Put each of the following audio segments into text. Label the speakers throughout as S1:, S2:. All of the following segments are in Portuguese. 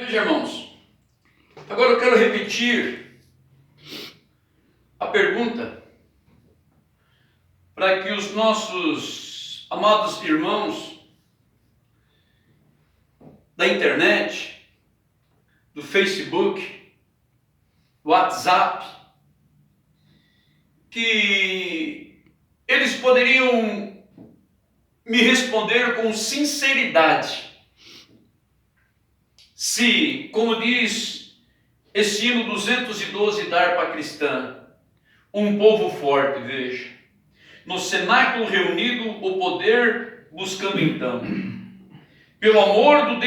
S1: Veja, irmãos, agora eu quero repetir a pergunta para que os nossos amados irmãos da internet, do Facebook, do WhatsApp, que eles poderiam me responder com sinceridade. Se, como diz esse hino 212 da harpa cristã, um povo forte, veja, no cenáculo reunido o poder buscando então, pelo amor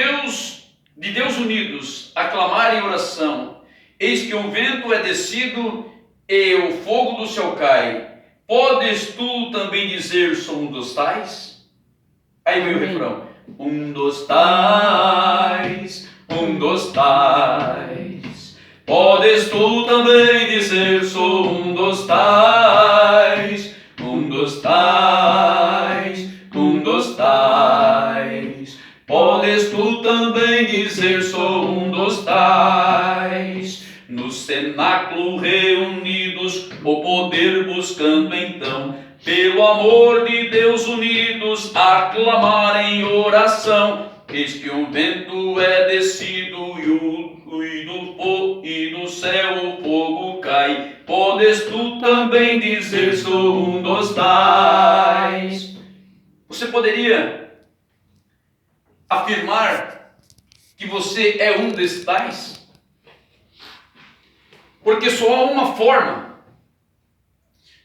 S1: de Deus unidos, aclamar em oração, eis que um vento é descido e o fogo do céu cai, podes tu também dizer, sou um dos tais? Aí vem o refrão, um dos tais, podes tu também dizer, sou um dos tais, podes tu também dizer, sou um dos tais, no cenáculo reunidos, o poder buscando então, pelo amor de Deus unidos, aclamar em oração, eis que um vento é descido e do céu o fogo cai, podes tu também dizer, sou um dos tais. Você poderia afirmar que você é um desses tais? Porque só há uma forma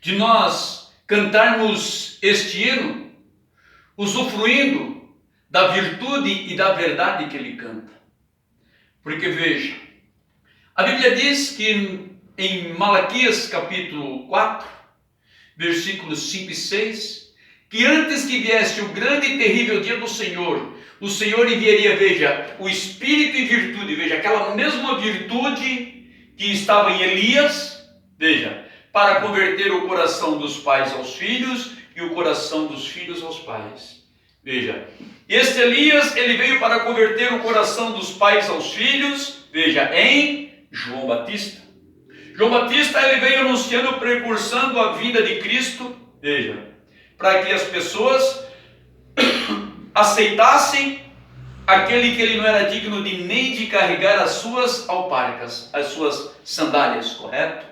S1: de nós cantarmos este hino, usufruindo da virtude e da verdade que ele canta. Porque veja, a Bíblia diz que em Malaquias capítulo 4, versículos 5 e 6, que antes que viesse o grande e terrível dia do Senhor, o Senhor enviaria, veja, o Espírito e virtude, veja, aquela mesma virtude que estava em Elias, veja, para converter o coração dos pais aos filhos e o coração dos filhos aos pais. Veja, este Elias, ele veio para converter o coração dos pais aos filhos, veja, em João Batista. João Batista, ele veio anunciando, precursando a vinda de Cristo, veja, para que as pessoas aceitassem aquele que ele não era digno de nem de carregar as suas alparcas, as suas sandálias, correto?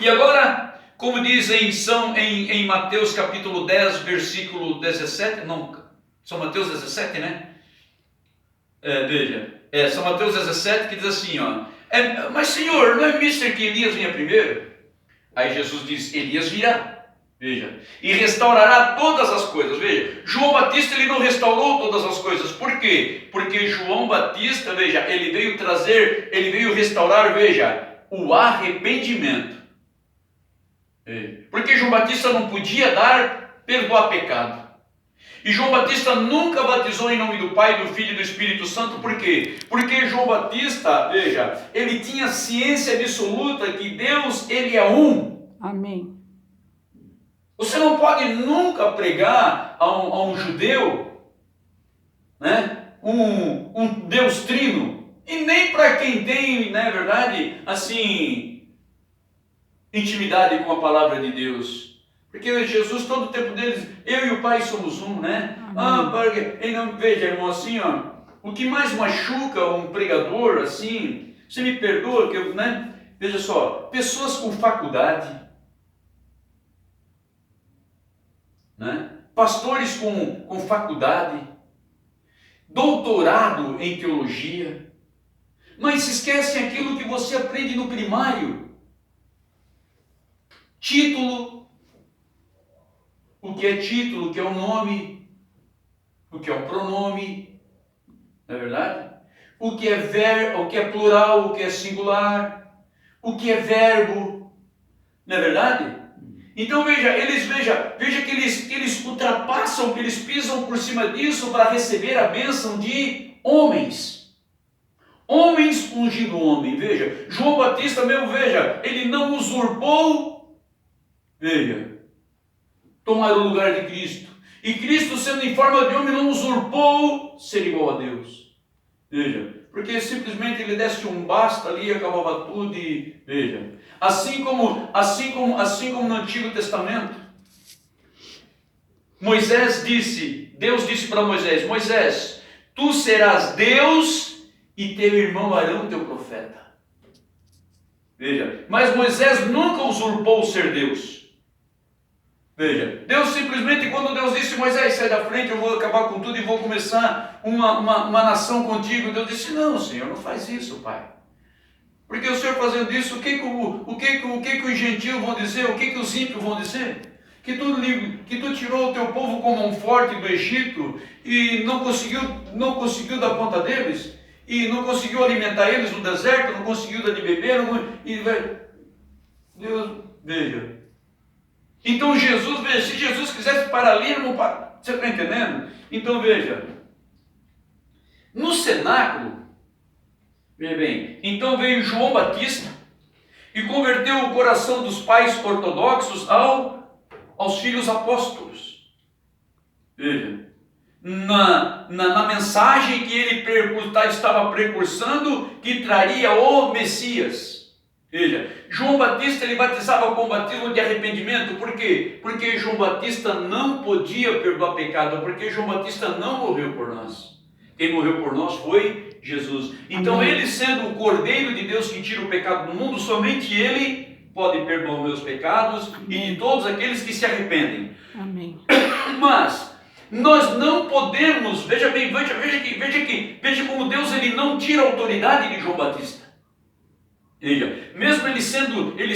S1: E agora, como diz em Mateus capítulo 10, versículo 17, não, São Mateus 17, né? São Mateus 17 que diz assim, ó, mas Senhor, não é mister que Elias vinha primeiro? Aí Jesus diz, Elias virá, veja, e restaurará todas as coisas. Veja, João Batista, ele não restaurou todas as coisas. Por quê? Porque João Batista, veja, ele veio restaurar, veja, o arrependimento. Porque João Batista não podia perdoar pecado. E João Batista nunca batizou em nome do Pai, do Filho e do Espírito Santo. Por quê? Porque João Batista, veja, ele tinha ciência absoluta que Deus, ele é um.
S2: Amém.
S1: Você não pode nunca pregar a um judeu, né, um Deus trino, e nem para quem tem, na verdade, assim, intimidade com a palavra de Deus. Porque Jesus, todo o tempo deles, eu e o Pai somos um, né? Veja, irmão, assim, ó, o que mais machuca um pregador, assim, você me perdoa, que eu, né? Veja só, pessoas com faculdade, né? Pastores com faculdade, doutorado em teologia, mas se esquecem aquilo que você aprende no primário. Título, o que é título, o que é o nome, o que é o pronome, não é verdade? O que é plural, o que é singular, o que é verbo, não é verdade? Então veja que eles ultrapassam, que eles pisam por cima disso para receber a bênção de homens. Homens ungindo homem, veja. João Batista mesmo, veja, ele não usurpou, veja, tomar o lugar de Cristo. E Cristo, sendo em forma de homem, não usurpou ser igual a Deus. Veja, porque simplesmente ele desse um basta ali e acabava tudo e veja. Assim como no Antigo Testamento, Deus disse para Moisés: Moisés, tu serás Deus e teu irmão Arão teu profeta. Veja, mas Moisés nunca usurpou o ser Deus. Veja, Deus simplesmente, quando Deus disse: Moisés, sai da frente, eu vou acabar com tudo e vou começar uma nação contigo. Deus disse: não, Senhor, não faz isso, Pai. Porque o Senhor fazendo isso, o que os gentios vão dizer? O que os ímpios vão dizer? Que tu tirou o teu povo com mão forte do Egito e não conseguiu dar conta deles? E não conseguiu alimentar eles no deserto, não conseguiu dar de beber? Deus, veja. Então Jesus, veja, se Jesus quisesse parar ali, não para. Você está entendendo? Então veja, no cenáculo, veja bem, então veio João Batista e converteu o coração dos pais ortodoxos aos filhos apóstolos. Veja, na mensagem que ele estava precursando, que traria o Messias. Veja, João Batista ele batizava com o batismo de arrependimento. Por quê? Porque João Batista não podia perdoar pecado, porque João Batista não morreu por nós. Quem morreu por nós foi Jesus. Então Amém. Ele sendo o Cordeiro de Deus que tira o pecado do mundo, somente Ele pode perdoar os meus pecados Amém. E de todos aqueles que se arrependem. Amém. Mas nós não podemos, veja bem, veja como Deus ele não tira a autoridade de João Batista. Veja, mesmo ele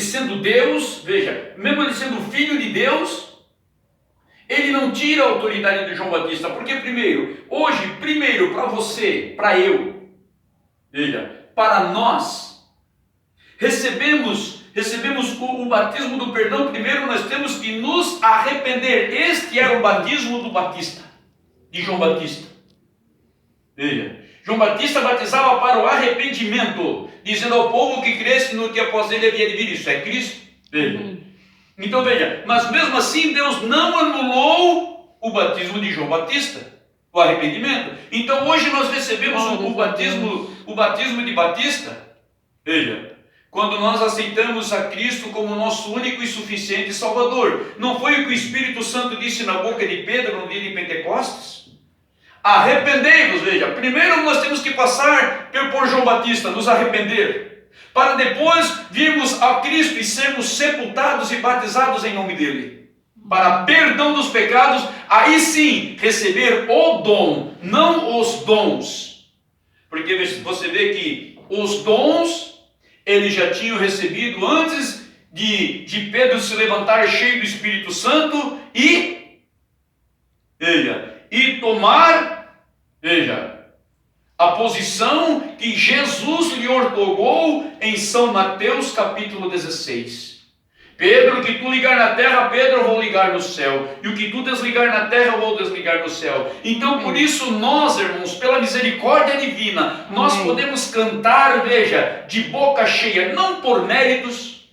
S1: sendo Deus, veja, mesmo ele sendo filho de Deus, ele não tira a autoridade de João Batista, porque primeiro para você, para eu, veja, para nós, recebemos o batismo do perdão. Primeiro nós temos que nos arrepender. Este era o batismo de João Batista. Veja, João Batista batizava para o arrependimento, dizendo ao povo que cresce no que após ele havia de vir. Isso é Cristo. Veja. Então veja, mas mesmo assim Deus não anulou o batismo de João Batista, o arrependimento. Então hoje nós recebemos o batismo de Batista. Veja, quando nós aceitamos a Cristo como nosso único e suficiente Salvador. Não foi o que o Espírito Santo disse na boca de Pedro no dia de Pentecostes? Arrependei-vos, veja. Primeiro nós temos que passar por João Batista, nos arrepender, para depois virmos a Cristo e sermos sepultados e batizados em nome dele, para perdão dos pecados, aí sim receber o dom, não os dons. Porque você vê que os dons eles já tinham recebido antes de Pedro se levantar cheio do Espírito Santo e tomar, a posição que Jesus lhe ortogou em São Mateus capítulo 16. Pedro, o que tu ligar na terra, Pedro, eu vou ligar no céu. E o que tu desligar na terra, eu vou desligar no céu. Então, por isso, nós, irmãos, pela misericórdia divina, nós podemos cantar, veja, de boca cheia, não por méritos,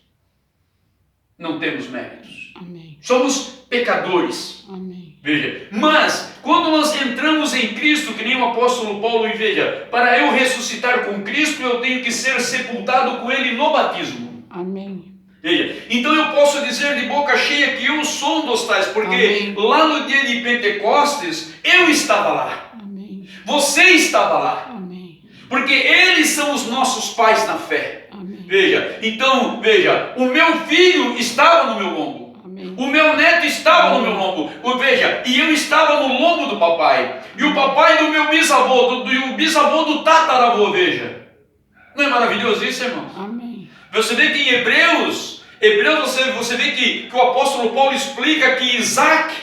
S1: não temos méritos. Amém. Somos pecadores. Amém. Veja, mas quando nós entramos em Cristo, que nem o apóstolo Paulo, e veja, para eu ressuscitar com Cristo, eu tenho que ser sepultado com Ele no batismo. Amém. Veja, então eu posso dizer de boca cheia que eu sou um dos tais, porque Amém. Lá no dia de Pentecostes, eu estava lá. Amém. Você estava lá. Amém. Porque eles são os nossos pais na fé. Amém. Veja, então, veja, o meu filho estava no meu lombo. Amém. O meu neto estava no meu lombo. Veja, e eu estava no lombo do papai. E o papai do meu bisavô, o bisavô do tataravô, veja. Não é maravilhoso isso, irmãos? Amém. Você vê que em Hebreus você vê que o apóstolo Paulo explica que Isaac,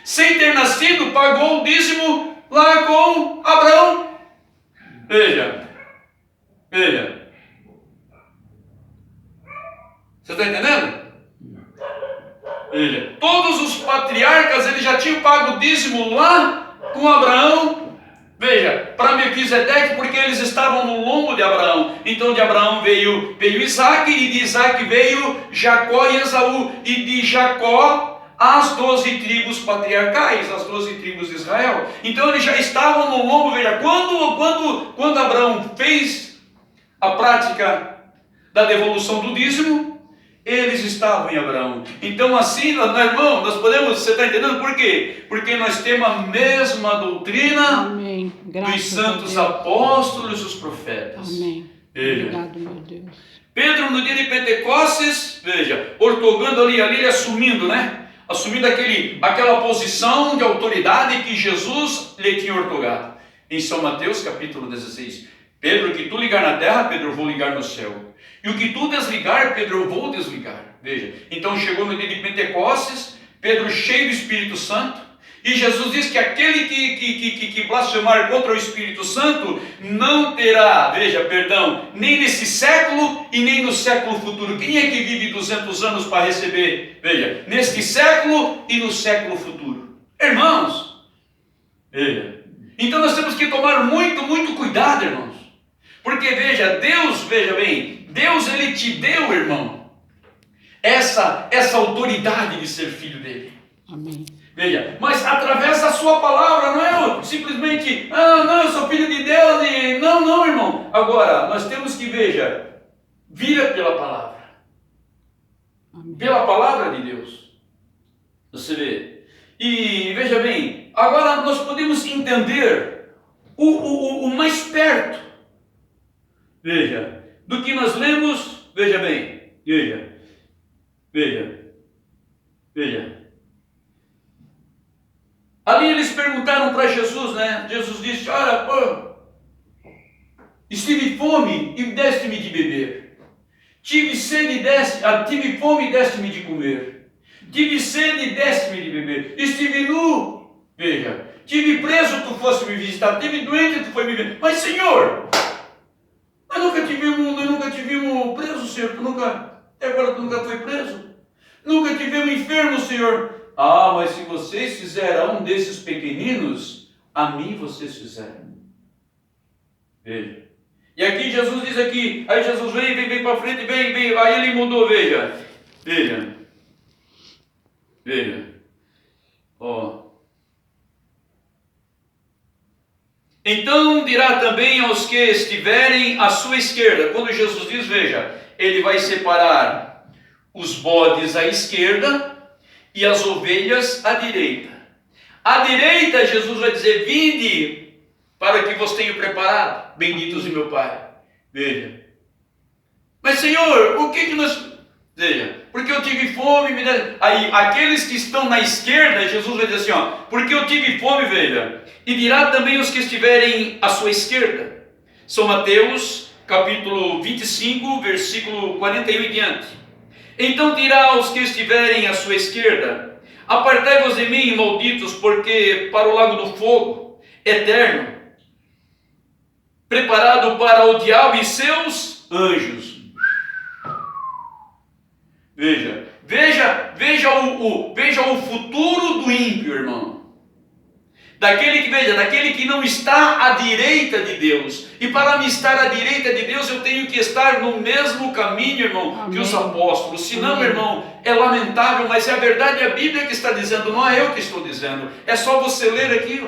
S1: sem ter nascido, pagou o dízimo lá com Abraão. Veja. Você está entendendo? Veja. Todos os patriarcas eles já tinham pago o dízimo lá com Abraão. Veja, para Melquisedeque, porque eles estavam no lombo de Abraão. Então de Abraão veio Isaac, e de Isaac veio Jacó e Esaú, e de Jacó as 12 tribos patriarcais, as 12 tribos de Israel. Então eles já estavam no lombo, veja, quando Abraão fez a prática da devolução do dízimo, eles estavam em Abraão. Então assim, meu irmão, nós podemos, você está entendendo por quê? Porque nós temos a mesma doutrina dos santos apóstolos e os profetas.
S2: Amém. Obrigado, meu Deus.
S1: Pedro, no dia de Pentecostes, veja, ortogando ali ele assumindo, né? Assumindo aquela posição de autoridade que Jesus lhe tinha ortogado. Em São Mateus, capítulo 16. Pedro, o que tu ligar na terra, Pedro, eu vou ligar no céu. E o que tu desligar, Pedro, eu vou desligar. Veja, então chegou no dia de Pentecostes, Pedro cheio do Espírito Santo, e Jesus diz que aquele que blasfemar contra o Espírito Santo não terá, veja, perdão, nem nesse século e nem no século futuro. Quem é que vive 200 anos para receber? Veja, neste século e no século futuro. Irmãos, veja, então nós temos que tomar muito cuidado, irmãos. Porque veja, Deus, veja bem, Deus ele te deu, irmão, essa autoridade de ser filho dele.
S2: Amém.
S1: Veja, mas através da sua palavra, não é simplesmente, não, eu sou filho de Deus e não, irmão. Agora, nós temos que, veja, vira pela palavra.
S2: Amém.
S1: Pela palavra de Deus. Você vê. E veja bem, agora nós podemos entender o mais perto, veja, do que nós lemos, veja bem, veja. Ali eles perguntaram para Jesus, né? Jesus disse, olha, estive fome e deste-me de beber. Tive sede e tive fome e deste-me de comer. Tive sede e deste-me de beber. Estive nu, veja. Tive preso, tu foste me visitar. Tive doente, tu foi me ver. Mas, Senhor, nós nunca tivemos preso, Senhor. Até agora tu nunca foi preso. Nunca tivemos enfermo, Senhor. Mas se vocês fizeram a um desses pequeninos, a mim vocês fizeram. Veja. E aqui Jesus diz aqui, aí Jesus vem para frente, vem, aí ele mudou, veja. Então dirá também aos que estiverem à sua esquerda. Quando Jesus diz, veja, ele vai separar os bodes à esquerda e as ovelhas à direita. À direita, Jesus vai dizer, vinde para que vos tenho preparado, benditos de meu Pai. Veja. Mas, Senhor, o que nós... Veja, porque eu tive fome, aí aqueles que estão na esquerda, Jesus vai dizer assim, porque eu tive fome, veja, e dirá também os que estiverem à sua esquerda. São Mateus, capítulo 25, versículo 41 e diante. Então dirá aos que estiverem à sua esquerda, apartai-vos de mim, malditos, porque para o lago do fogo eterno, preparado para o diabo e seus anjos. Veja o futuro do ímpio, irmão. Daquele que não está à direita de Deus. E para me estar à direita de Deus, eu tenho que estar no mesmo caminho, irmão,
S2: Amém.
S1: que os apóstolos. Senão, irmão, é lamentável, mas é a verdade, é a Bíblia que está dizendo, não é eu que estou dizendo. É só você ler aqui,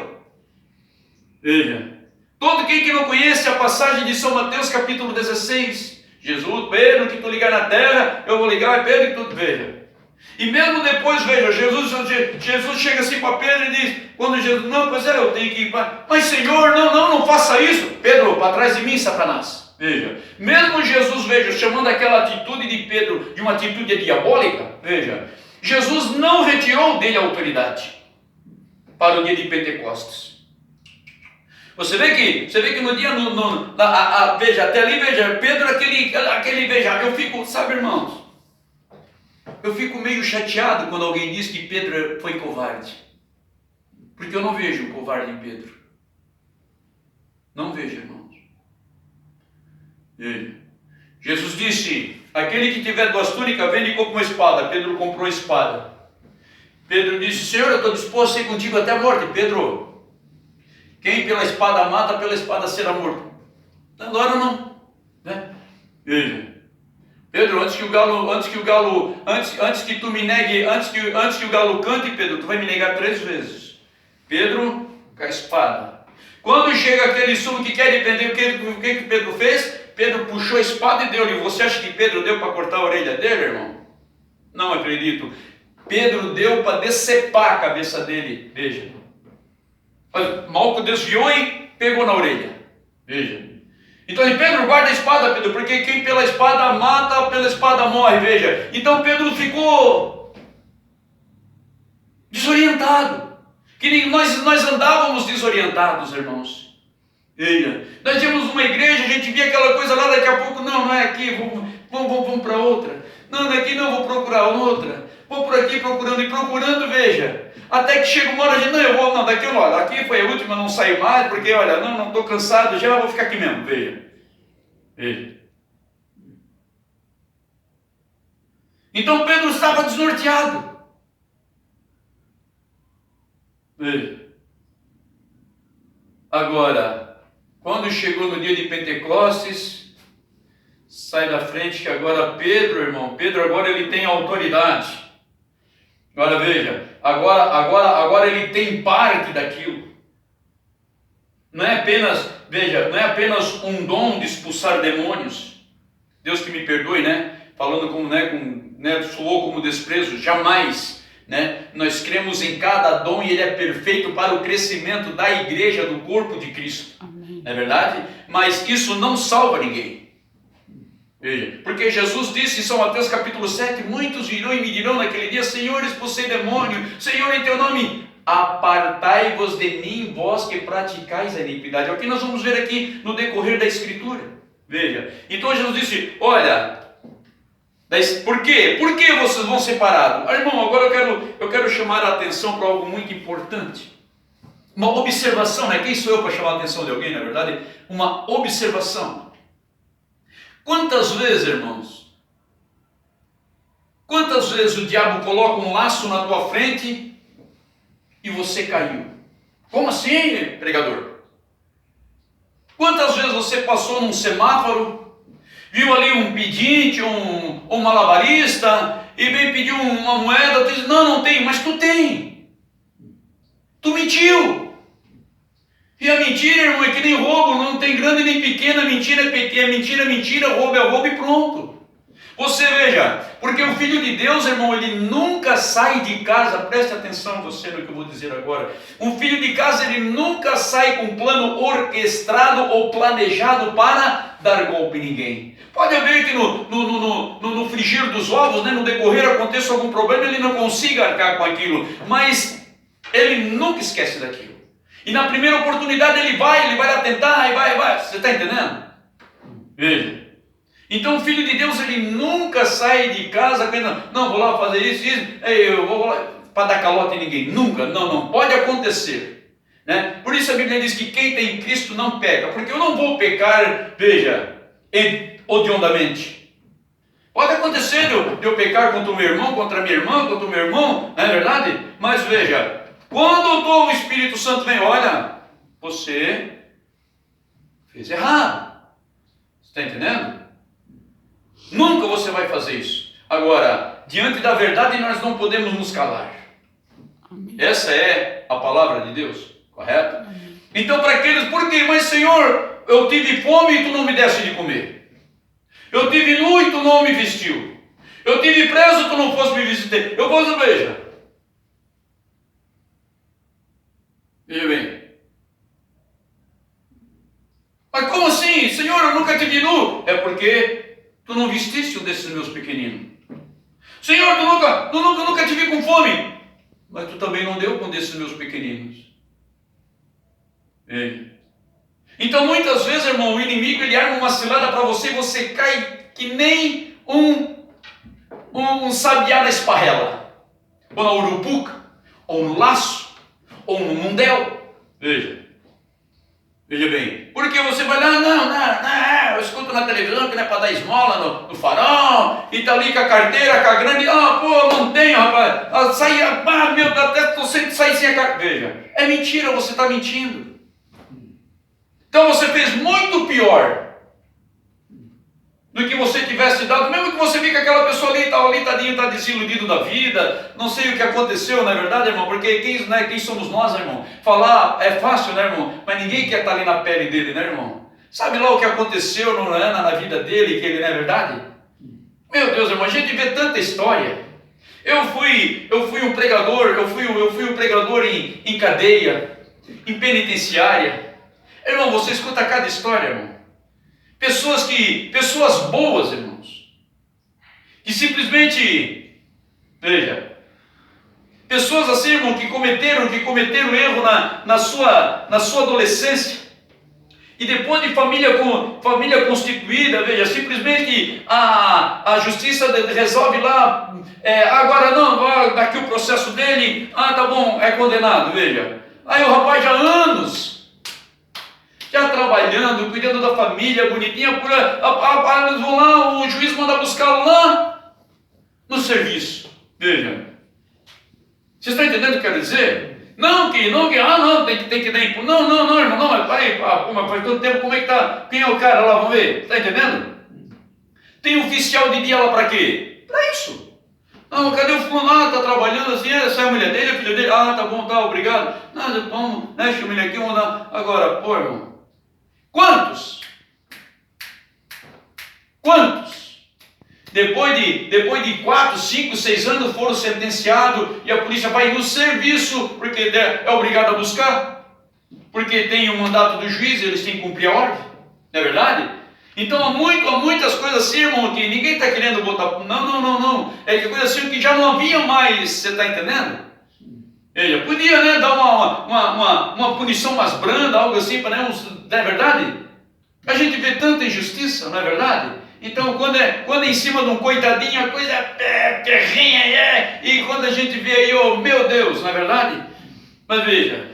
S1: Veja. Todo quem que não conhece a passagem de São Mateus, capítulo 16, Jesus, Pedro, que tu ligar na terra, eu vou ligar, é Pedro que tu... Veja. E mesmo depois, veja, Jesus chega assim para Pedro e diz, quando Jesus, não, pois eu tenho que ir para... Mas Senhor, não faça isso. Pedro, para trás de mim, Satanás. Veja, mesmo Jesus, veja, chamando aquela atitude de Pedro de uma atitude diabólica, veja, Jesus não retirou dele a autoridade para o dia de Pentecostes. Você vê que no dia, veja, até ali, veja, Pedro, aquele, veja, eu fico, sabe, irmãos, eu fico meio chateado quando alguém diz que Pedro foi covarde. Porque eu não vejo o covarde em Pedro. Não vejo, irmãos. Veja. Jesus disse, aquele que tiver 2 túnicas, vende e compra uma espada. Pedro comprou a espada. Pedro disse, Senhor, eu estou disposto a ir contigo até a morte. Pedro, quem pela espada mata, pela espada será morto. Agora não. Né? Veja. Pedro, antes que tu me negue, antes que o galo cante, Pedro, tu vai me negar 3 vezes. Pedro com a espada. Quando chega aquele sumo que quer entender o que Pedro fez, Pedro puxou a espada e deu-lhe. Você acha que Pedro deu para cortar a orelha dele, irmão? Não acredito. Pedro deu para decepar a cabeça dele. Veja. Malco desviou e pegou na orelha. Veja. Então Pedro, guarda a espada, Pedro, porque quem pela espada mata, pela espada morre. Veja. Então Pedro ficou desorientado. Que nós andávamos desorientados, irmãos. Veja. Nós tínhamos uma igreja, a gente via aquela coisa lá, daqui a pouco, não é aqui, vamos para outra. Não é aqui, não, vou procurar outra. Vou por aqui procurando e procurando, veja. Até que chega uma hora de, daqui foi a última, não saio mais, porque, olha, não estou cansado já, vou ficar aqui mesmo, veja. Veja. Então Pedro estava desnorteado. Veja. Agora, quando chegou no dia de Pentecostes, sai da frente que agora Pedro, irmão, agora ele tem autoridade. Agora veja, agora ele tem parte daquilo. Não é apenas um dom de expulsar demônios. Deus que me perdoe, né? Falando como, soou como desprezo, jamais. Nós cremos em cada dom e ele é perfeito para o crescimento da igreja, do corpo de Cristo.
S2: Amém.
S1: Não é verdade? Mas isso não salva ninguém. Veja, porque Jesus disse em São Mateus capítulo 7, muitos virão e me dirão naquele dia, Senhor, expulsei demônio, Senhor, em teu nome, apartai-vos de mim, vós que praticais a iniquidade. É o que nós vamos ver aqui no decorrer da Escritura. Veja, então Jesus disse, olha, por quê? Por que vocês vão separados? Irmão, agora eu quero chamar a atenção para algo muito importante. Uma observação, Quem sou eu para chamar a atenção de alguém, na verdade? Uma observação. Quantas vezes, irmãos, o diabo coloca um laço na tua frente e você caiu? Como assim, pregador? Quantas vezes você passou num semáforo, viu ali um pedinte, um malabarista, e veio pedir uma moeda, tu diz, não tem, mas tu tem. Tu mentiu. E a mentira, irmão, é que nem roubo, não tem grande nem pequena, mentira é pequena, mentira, roubo é roubo e pronto. Você veja, porque o Filho de Deus, irmão, ele nunca sai de casa, preste atenção você no que eu vou dizer agora. Um filho de casa, ele nunca sai com um plano orquestrado ou planejado para dar golpe em ninguém. Pode haver que no frigir dos ovos, no decorrer aconteça algum problema, ele não consiga arcar com aquilo, mas ele nunca esquece daquilo. E na primeira oportunidade ele vai atentar, e vai. Você está entendendo? Veja. Então o Filho de Deus, ele nunca sai de casa pensando, não, vou lá fazer isso, eu vou lá para dar calote em ninguém. Nunca, não pode acontecer. Por isso a Bíblia diz que quem tem Cristo não peca, porque eu não vou pecar, veja, odiondamente. Pode acontecer de eu pecar contra o meu irmão, contra a minha irmã, contra o meu irmão, não é verdade? Mas veja, quando o Espírito Santo vem, olha, você fez errado. Você está entendendo? Nunca você vai fazer isso. Agora, diante da verdade, nós não podemos nos calar.
S2: Amém.
S1: Essa é a palavra de Deus, correto? Amém. Então, para aqueles, por quê? Mas, Senhor, eu tive fome e tu não me deste de comer. Eu tive nu e tu não me vestiu. Eu tive preso e tu não fosse me visitar. Veja. Veja bem. Mas como assim? Senhor, eu nunca te vi nu. É porque tu não vestiste um desses meus pequeninos. Senhor, tu nunca te vi com fome. Mas tu também não deu com um desses meus pequeninos. Veja. Então muitas vezes, irmão, o inimigo ele arma uma cilada para você e você cai que nem um sabiá na esparrela. Ou na urupuca, ou no laço, ou no mundel. Veja bem, porque você vai lá, não, eu escuto na televisão que não é para dar esmola no farol, e tá ali com a carteira, com a grande, não tenho, rapaz, meu Deus, até tô sem sair sem a carteira. Veja, é mentira, você está mentindo. Então você fez muito pior. do que você tivesse dado, mesmo que você vê que aquela pessoa ali, tadinho, está desiludido da vida, não sei o que aconteceu, não é verdade, irmão? Porque quem somos nós, né, irmão? Falar é fácil, né, irmão? Mas ninguém quer estar ali na pele dele, né, irmão? Sabe lá o que aconteceu na vida dele, que ele não é verdade? Meu Deus, irmão, a gente vê tanta história. Eu fui um pregador, eu fui um pregador em cadeia, em penitenciária. Irmão, você escuta cada história, irmão. Pessoas boas, irmãos, que simplesmente, veja, pessoas assim, irmão, que cometeram erro na sua adolescência, e depois de família constituída, veja, simplesmente a justiça resolve lá, agora não, daqui o processo dele, tá bom, é condenado, veja. Aí o rapaz já há anos, já trabalhando, cuidando da família, bonitinha, vão lá, o juiz manda buscá-lo lá no serviço. Veja. Vocês estão entendendo o que eu quero dizer? Não, tem que dar impulso. Não, irmão, não, mas peraí, mas faz tanto tempo, como é que tá? Quem é o cara lá? Vamos ver. Está entendendo? Tem um oficial de dia lá para quê? Para isso. Não, cadê o fulano? Está trabalhando assim, essa é a mulher dele, a filha dele. Tá bom, tá, obrigado. Não, vamos, né, chama ele aqui, vamos dar. Agora, pô, irmão. Quantos? Depois de 4, 5, 6 anos foram sentenciados e a polícia vai no serviço, porque é obrigado a buscar, porque tem um mandato do juiz, eles têm que cumprir a ordem, não é verdade? Então há muitas coisas assim, irmão, que ninguém está querendo botar. Não. É que coisa assim que já não havia mais, você está entendendo? Ele podia, né, dar uma punição mais branda, algo assim, para não é verdade? A gente vê tanta injustiça, não é verdade? Então, quando é em cima de um coitadinho, a coisa é terrinha, e quando a gente vê aí, oh meu Deus, não é verdade? Mas veja,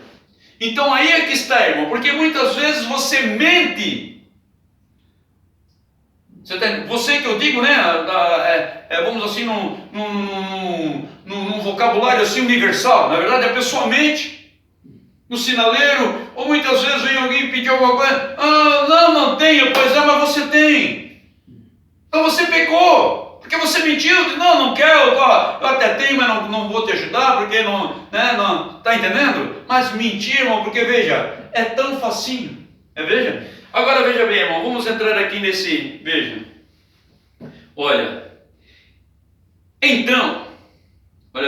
S1: então aí é que está, irmão, porque muitas vezes você mente. Você que eu digo, né, vamos assim, num vocabulário assim universal, na verdade a pessoa mente no sinaleiro, ou muitas vezes vem alguém pedir alguma coisa, não tenho, pois mas você tem, então você pecou, porque você mentiu, diz, não quero, eu até tenho, mas não vou te ajudar, porque não, está entendendo? Mas mentir, irmão, porque veja, é tão facinho, veja. Agora veja bem, irmão, vamos entrar aqui nesse, veja, olha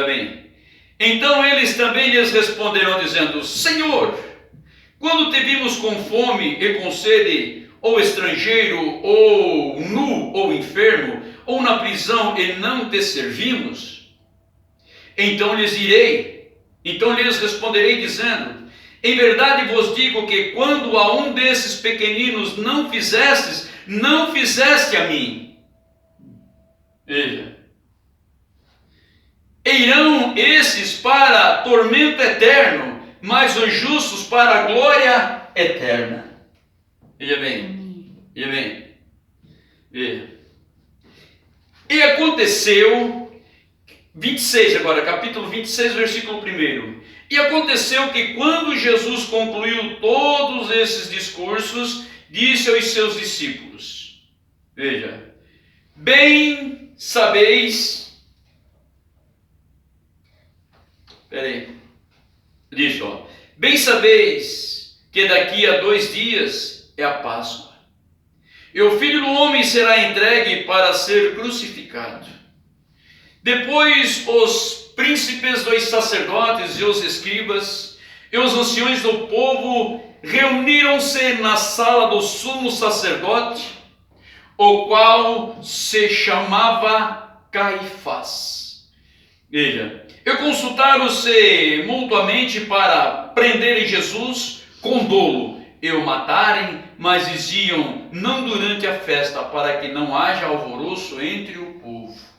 S1: bem, então eles também lhes responderão dizendo, Senhor, quando te vimos com fome e com sede, ou estrangeiro, ou nu, ou enfermo, ou na prisão e não te servimos? Então lhes responderei dizendo, em verdade vos digo que quando a um desses pequeninos não fizeste a mim. Veja. Irão esses para tormento eterno, mas os justos para a glória eterna. Veja bem. Veja. E aconteceu, 26 agora, capítulo 26, versículo 1. E aconteceu que quando Jesus concluiu todos esses discursos, disse aos seus discípulos, veja, bem sabeis, bem sabeis que daqui a 2 dias é a Páscoa, e o Filho do Homem será entregue para ser crucificado. Depois os príncipes dos sacerdotes e os escribas e os anciões do povo reuniram-se na sala do sumo sacerdote, o qual se chamava Caifás. Veja, e consultaram-se mutuamente para prenderem Jesus com dolo e o matarem, mas diziam, não durante a festa, para que não haja alvoroço entre o povo.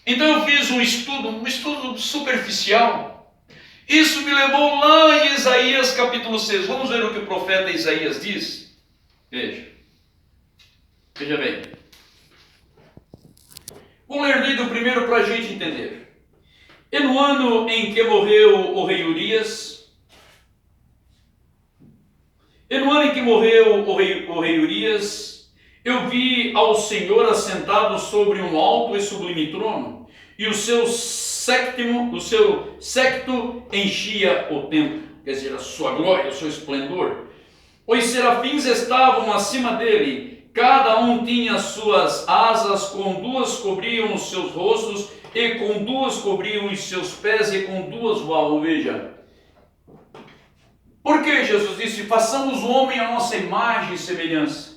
S1: Então eu fiz um estudo superficial. Isso me levou lá em Isaías capítulo 6. Vamos ver o que o profeta Isaías diz? Veja bem. Vamos ler líder primeiro para a gente entender. E no ano em que morreu o rei Urias, Eu vi ao Senhor assentado sobre um alto e sublime trono, e o seu séquito enchia o templo, quer dizer, a sua glória, o seu esplendor. Os serafins estavam acima dele, cada um tinha suas asas, com duas cobriam os seus rostos, e com duas cobriam os seus pés, e com duas voavam. Veja, por que Jesus disse, façamos o homem à nossa imagem e semelhança?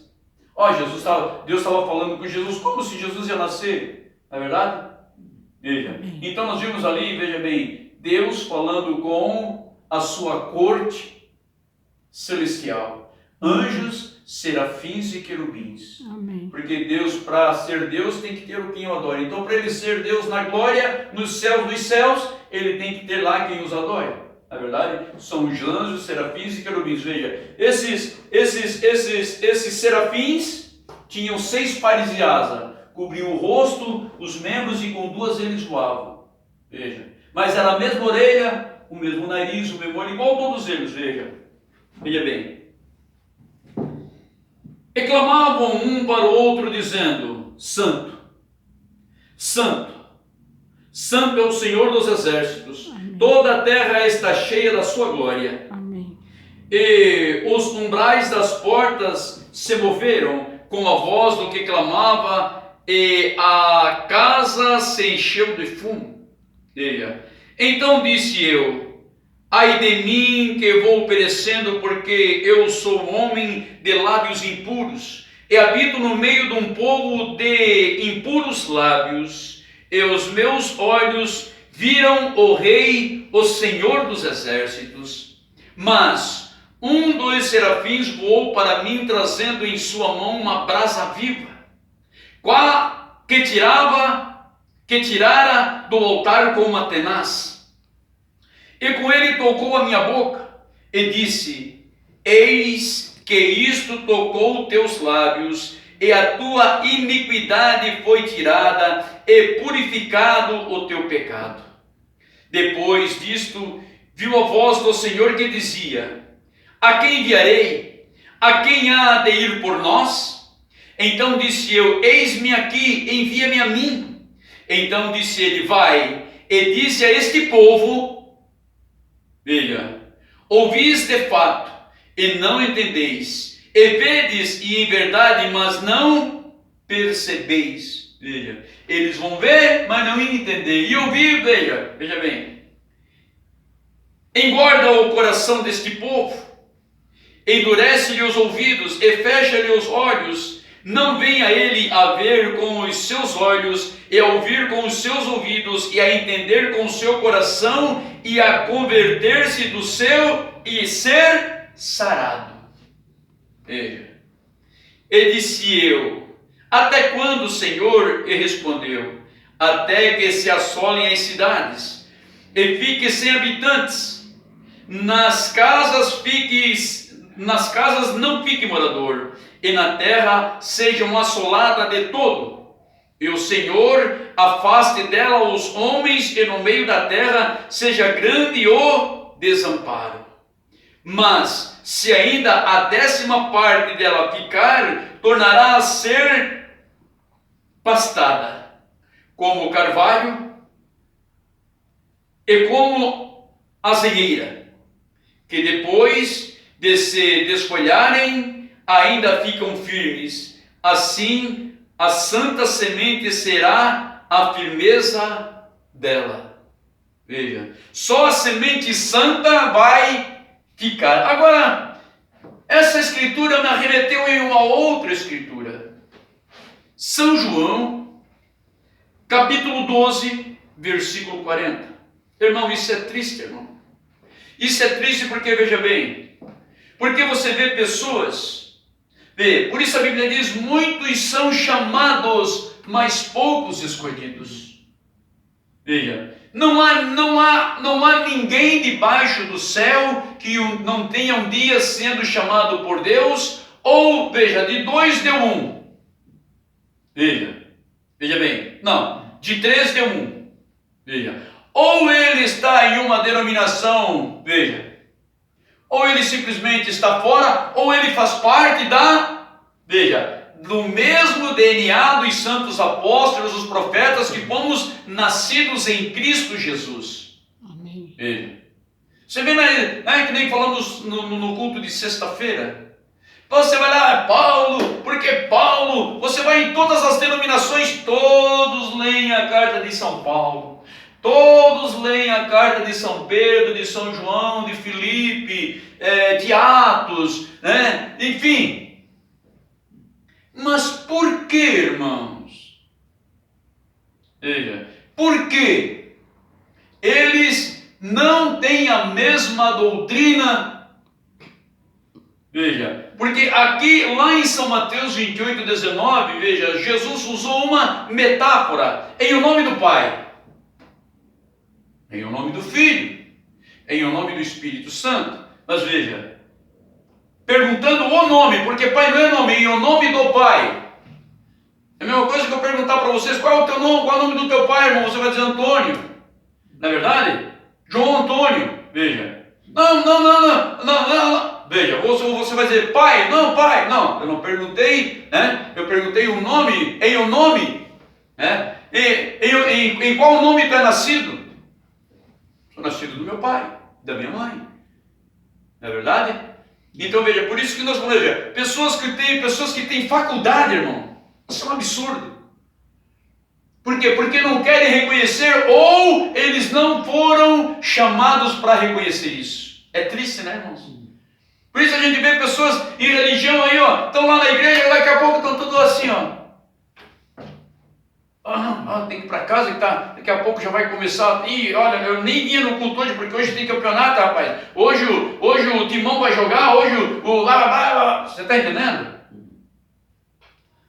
S1: Deus estava falando com Jesus, como se Jesus ia nascer, não é verdade? Veja, então nós vimos ali, veja bem, Deus falando com a sua corte celestial, anjos, serafins e querubins.
S2: Amém.
S1: Porque Deus, para ser Deus, tem que ter o quem o adora. Então, para ele ser Deus na glória, nos céus dos céus, ele tem que ter lá quem os adora. Na verdade, são os anjos, serafins e querubins. Veja, esses serafins tinham 6 pares de asa, cobriam o rosto, os membros, e com 2 eles voavam. Veja, mas era a mesma orelha, o mesmo nariz, o mesmo olho, igual todos eles. Veja bem. E clamavam um para o outro, dizendo, Santo, Santo, Santo é o Senhor dos exércitos. Amém. Toda a terra está cheia da sua glória.
S2: Amém.
S1: E os umbrais das portas se moveram com a voz do que clamava, e a casa se encheu de fumo. Então disse eu, ai de mim que vou perecendo, porque eu sou homem de lábios impuros, e habito no meio de um povo de impuros lábios, e os meus olhos viram o Rei, o Senhor dos exércitos. Mas um dos serafins voou para mim, trazendo em sua mão uma brasa viva, que tirara do altar com uma tenaz. E com ele tocou a minha boca, e disse, eis que isto tocou teus lábios, e a tua iniquidade foi tirada, e purificado o teu pecado. Depois disto, viu a voz do Senhor que dizia, a quem enviarei? A quem há de ir por nós? Então disse eu, eis-me aqui, envia-me a mim. Então disse ele, vai, e disse a este povo, veja, ouvis de fato, e não entendeis, e vedes, e em verdade, mas não percebeis. Veja, eles vão ver, mas não entender, e ouvir, veja bem, engorda o coração deste povo, endurece-lhe os ouvidos, e fecha-lhe os olhos, não venha ele a ver com os seus olhos, e a ouvir com os seus ouvidos, e a entender com o seu coração, e a converter-se do seu, e ser sarado. Veja, e disse eu, até quando, Senhor? E respondeu, até que se assolem as cidades, e fique sem habitantes, nas casas não fique morador, e na terra sejam assolada de todo, e o Senhor afaste dela os homens, e no meio da terra seja grande o desamparo. Mas se ainda a 10ª parte dela ficar, tornará a ser pastada, como o carvalho e como a azeieira, que depois de se desfolharem, ainda ficam firmes. Assim, a santa semente será a firmeza dela. Veja, só a semente santa vai ficar. Agora, essa escritura me arremeteu em uma outra escritura. São João, capítulo 12, versículo 40. Irmão, isso é triste, irmão. Isso é triste porque, veja bem, porque você vê pessoas, por isso a Bíblia diz, muitos são chamados, mas poucos escolhidos. Veja, não há ninguém debaixo do céu que não tenha um dia sendo chamado por Deus, ou, veja, de 2 deu 1. Veja bem, não, de 3 deu 1. Veja, ou ele está em uma denominação, veja, ou ele simplesmente está fora, ou ele faz parte do mesmo DNA dos santos apóstolos, os profetas, que fomos nascidos em Cristo Jesus.
S2: Amém.
S1: Veja. Você vê, né, que nem falamos no culto de sexta-feira. Você vai lá, Paulo, porque Paulo, você vai em todas as denominações, todos leem a carta de São Paulo. Todos leem a carta de São Pedro, de São João, de Filipe, de Atos, né? Enfim. Mas por que, irmãos? Veja, por que eles não têm a mesma doutrina? Veja, porque aqui, lá em São Mateus 28, 19, veja, Jesus usou uma metáfora em o nome do Pai, em o nome do Filho, em o nome do Espírito Santo. Mas veja, perguntando o nome, porque Pai não é nome, em o nome do Pai. É a mesma coisa que eu perguntar para vocês, qual é o teu nome, qual é o nome do teu pai, irmão? Você vai dizer Antônio. Não é verdade? João Antônio, veja. Não. Veja, você vai dizer pai, não, eu não perguntei, né? Eu perguntei o nome, em o nome, né? Em qual nome tu é nascido? Sou nascido do meu pai, da minha mãe, não é verdade? Então veja, por isso que nós vamos ver, pessoas que têm faculdade, irmão, isso é um absurdo. Por quê? Porque não querem reconhecer, ou eles não foram chamados para reconhecer isso. É triste, né, irmãos? Por isso a gente vê pessoas em religião aí, ó, estão lá na igreja, daqui a pouco estão tudo assim, ó. Tem que ir para casa, que daqui a pouco já vai começar. Ih, olha, eu nem ia no culto hoje, porque hoje tem campeonato, rapaz. Hoje o Timão vai jogar, hoje você está entendendo?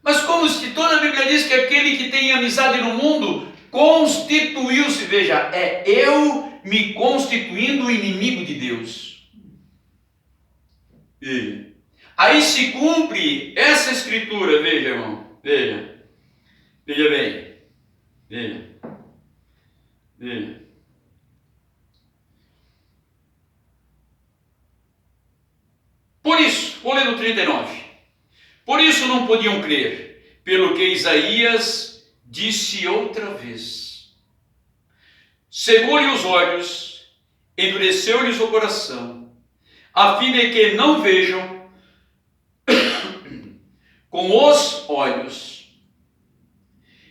S1: Mas como se toda a Bíblia diz que aquele que tem amizade no mundo constituiu-se, veja, é eu me constituindo inimigo de Deus. Veja. Aí se cumpre essa escritura, veja, irmão, veja bem, veja. Por isso, vou ler no 39. Por isso não podiam crer, pelo que Isaías disse outra vez. Cegou-lhe os olhos, endureceu-lhes o coração, a fim de que não vejam com os olhos,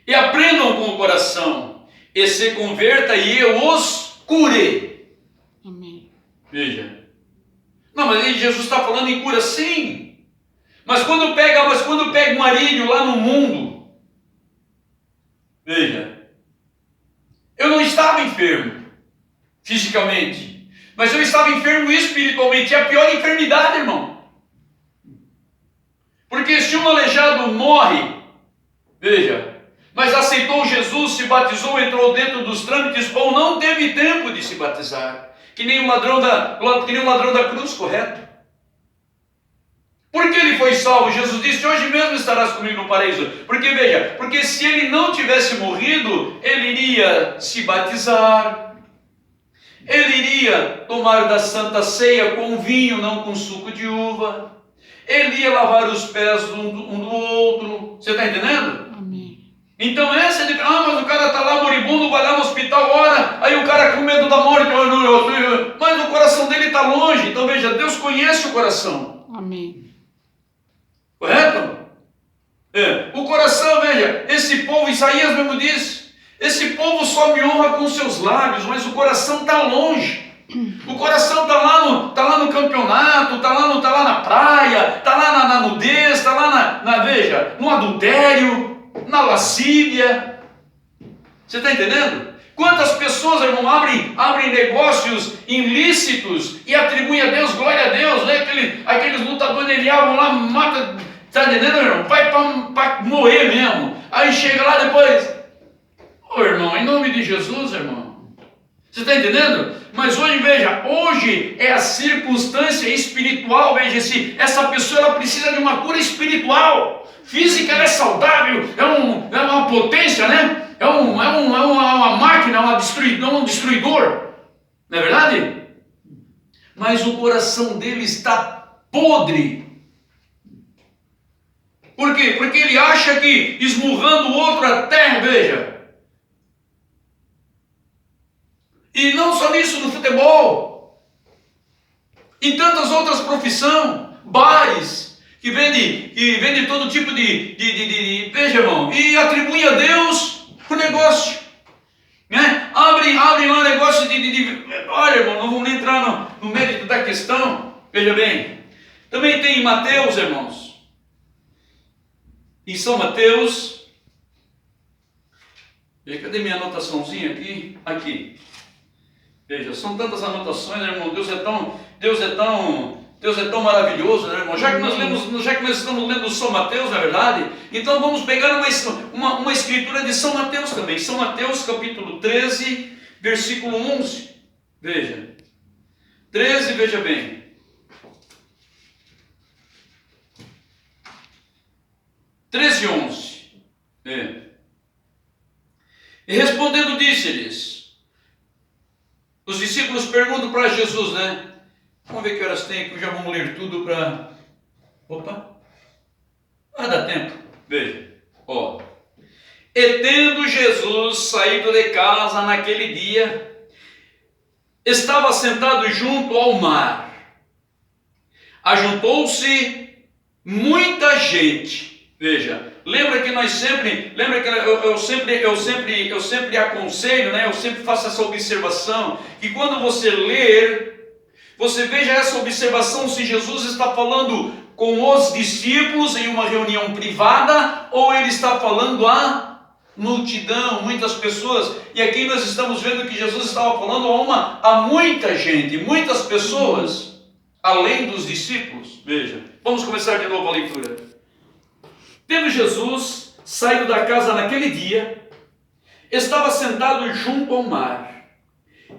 S1: e aprendam com o coração, e se converta, e eu os curei.
S2: Amém.
S1: Veja. Não, mas aí Jesus está falando em cura, sim. Mas quando pega um arilho lá no mundo, veja, eu não estava enfermo fisicamente, mas eu estava enfermo espiritualmente. É a pior enfermidade, irmão. Porque se um aleijado morre, veja, mas aceitou Jesus, se batizou, entrou dentro dos trâmites, ou não teve tempo de se batizar, que nem o ladrão da cruz, correto? Por que ele foi salvo? Jesus disse, hoje mesmo estarás comigo no paraíso. Porque veja, porque se ele não tivesse morrido, ele iria se batizar, ele iria tomar da Santa Ceia com vinho, não com suco de uva, ele ia lavar os pés um do outro. Você está entendendo?
S2: Amém.
S1: Então essa é de, mas o cara está lá moribundo, vai lá no hospital, ora, aí o cara com medo da morte, mas o coração dele está longe. Então veja, Deus conhece o coração.
S2: Amém.
S1: Correto? O coração, veja, esse povo, Isaías mesmo disse, esse povo só me honra com seus lábios, mas o coração está longe. O coração está lá no campeonato, está lá na praia, está lá na nudez, está lá veja, no adultério, na lascívia. Você está entendendo? Quantas pessoas, irmão, abrem negócios ilícitos e atribuem a Deus, glória a Deus, né? Aqueles lutadores de Eliá vão lá, mata, está entendendo, irmão? Vai para morrer mesmo. Aí chega lá depois, irmão, em nome de Jesus, irmão. Você está entendendo? Mas hoje, veja, hoje é a circunstância espiritual, veja, essa pessoa ela precisa de uma cura espiritual. Física ela é saudável, é uma potência, né? É uma máquina, um destruidor, não é verdade? Mas o coração dele está podre. Por quê? Porque ele acha que esmurrando o outro a terra, veja. E não só nisso, no futebol. Em tantas outras profissões, bares, que vende todo tipo de veja, irmão, e atribui a Deus o negócio. Né? Abre lá negócio olha, irmão, não vamos nem entrar no mérito da questão. Veja bem, também tem em Mateus, irmãos, em São Mateus, cadê minha anotaçãozinha aqui? Aqui, veja, são tantas anotações, né, irmão? Deus é tão maravilhoso, né, irmão? Já que nós estamos lendo São Mateus, na verdade, então vamos pegar uma escritura de São Mateus também. São Mateus, capítulo 13, versículo 11. Veja. 13, veja bem. 13, 11. E respondendo disse-lhes, os discípulos perguntam para Jesus, né? Vamos ver que horas tem, que já vamos ler tudo para... Opa! Dá tempo. Veja. E tendo Jesus saído de casa naquele dia, estava sentado junto ao mar. Ajuntou-se muita gente. Veja, lembra que eu sempre aconselho, né? Eu sempre faço essa observação, que quando você ler, você veja essa observação se Jesus está falando com os discípulos em uma reunião privada ou ele está falando a multidão, muitas pessoas. E aqui nós estamos vendo que Jesus estava falando a muita gente, muitas pessoas, além dos discípulos. Veja, vamos começar de novo a leitura. Tendo Jesus saído da casa naquele dia, estava sentado junto ao mar,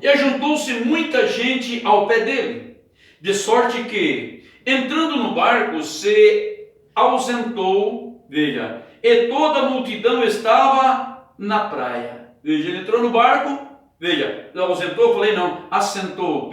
S1: e ajuntou-se muita gente ao pé dele, de sorte que, entrando no barco, se ausentou, veja, e toda a multidão estava na praia. Veja, ele entrou no barco, veja, ausentou, assentou,